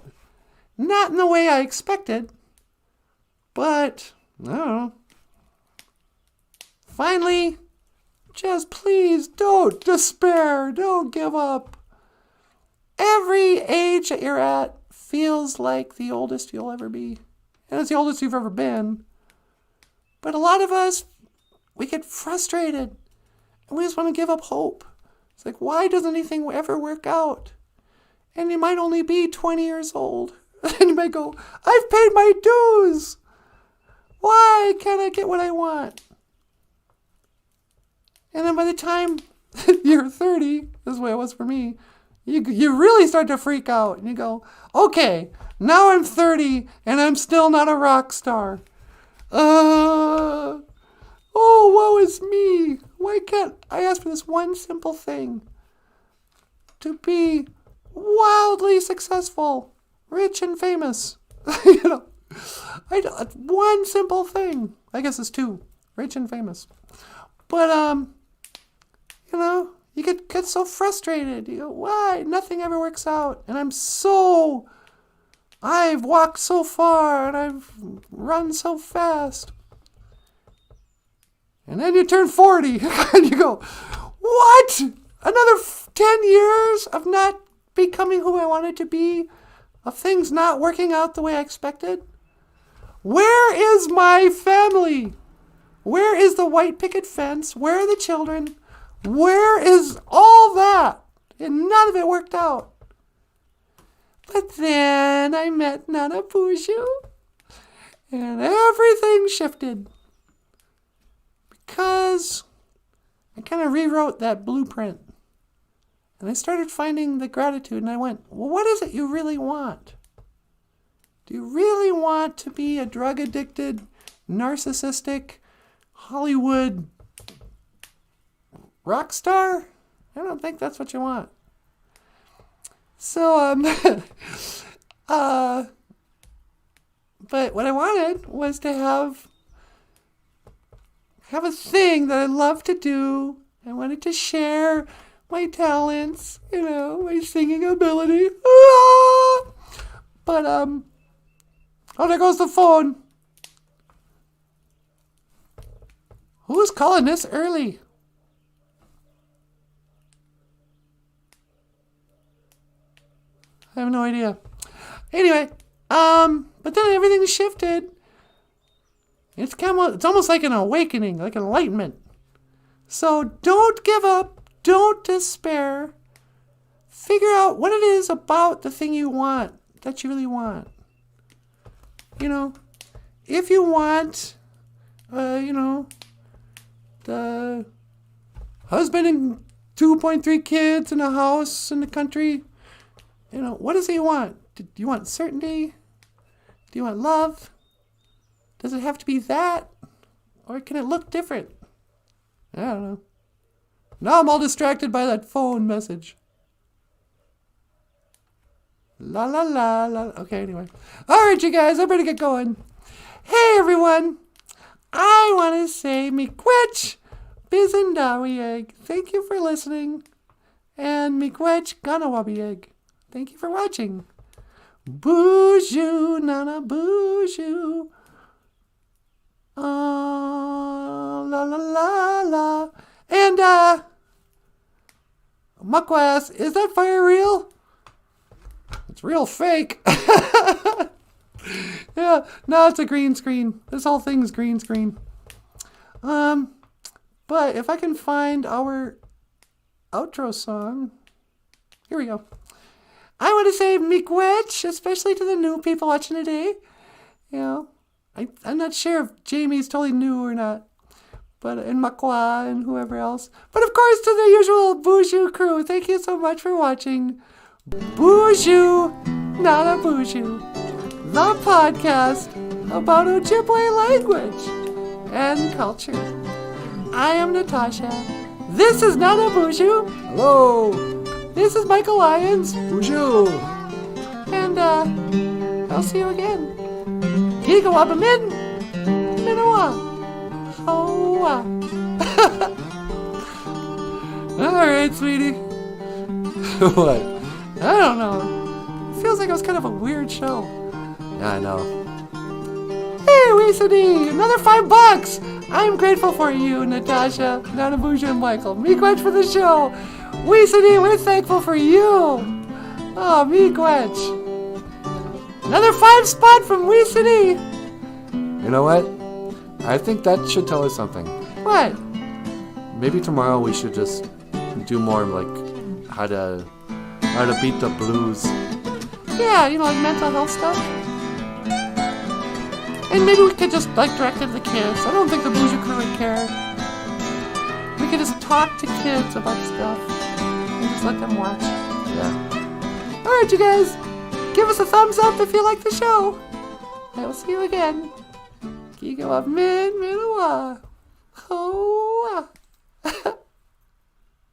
Not in the way I expected, but I don't know. Finally, just please don't despair. Don't give up. Every age that you're at feels like the oldest you'll ever be. And it's the oldest you've ever been. But a lot of us, we get frustrated. And we just want to give up hope. It's like, why doesn't anything ever work out? And you might only be 20 years old. And you might go, I've paid my dues. Why can't I get what I want? And then by the time you're 30, this is the way it was for me, you really start to freak out. And you go, okay, now I'm 30 and I'm still not a rock star. Oh, woe is me. Why can't I ask for this one simple thing? To be wildly successful, rich and famous. One simple thing. I guess it's two, rich and famous. But, you get so frustrated. You go, why? Nothing ever works out. And I've walked so far and I've run so fast. And then you turn 40 and you go, what? Another 10 years of not becoming who I wanted to be? Of things not working out the way I expected? Where is my family? Where is the white picket fence? Where are the children? Where is all that? And none of it worked out. But then I met NANABOOZHOO, and everything shifted. Because I kind of rewrote that blueprint. And I started finding the gratitude, and I went, well, what is it you really want? Do you really want to be a drug-addicted, narcissistic, Hollywood rock star? I don't think that's what you want. So, but what I wanted was to have a thing that I love to do. I wanted to share my talents, my singing ability. But, there goes the phone. Who's calling this early? I have no idea. Anyway, but then everything shifted. It's almost like an awakening, like an enlightenment. So don't give up. Don't despair. Figure out what it is about the thing you want, that you really want. If you want, the husband and 2.3 kids and a house in the country, what is it you want? Do you want certainty? Do you want love? Does it have to be that? Or can it look different? I don't know. Now I'm all distracted by that phone message. La la la la. Okay, anyway. All right, you guys, I better get going. Hey, everyone. I want to say miigwech bizandawieg. Thank you for listening. And miigwech ganawabieg. Thank you for watching. BOOZHOO NANABOOZHOO. La la la la. And, Mukwas, is that fire real? It's real fake. Yeah, no, it's a green screen. This whole thing's green screen. But if I can find our outro song. Here we go. I want to say miigwech, especially to the new people watching today. I'm not sure if Jamie's totally new or not. And Makwa and whoever else. But of course to the usual BOOZHOO crew, thank you so much for watching BOOZHOO NANABOOZHOO, the podcast about Ojibwe language and culture. I am Natasha. This is NANABOOZHOO. Hello. This is Michael Lyons. BOOZHOO. And I'll see you again. Gigawabamin Minoa. Oh, all right, sweetie. What? I don't know. It feels like it was kind of a weird show. I know. Hey, Weesadee, another $5. I'm grateful for you, Natasha, Nanaboozhoo, and Michael. Miigwech for the show. Weesadee, we're thankful for you. Oh, Miigwech. Another 5 spot from Weesadee. You know what? I think that should tell us something. What? Maybe tomorrow we should just do more like how to beat the blues. Yeah, like mental health stuff. And maybe we could just direct it to the kids. I don't think the BOOZHOO crew would care. We could just talk to kids about stuff and just let them watch. Yeah. Alright, you guys. Give us a thumbs up if you like the show. I will see you again. Gigo of Min Minawa. Oh.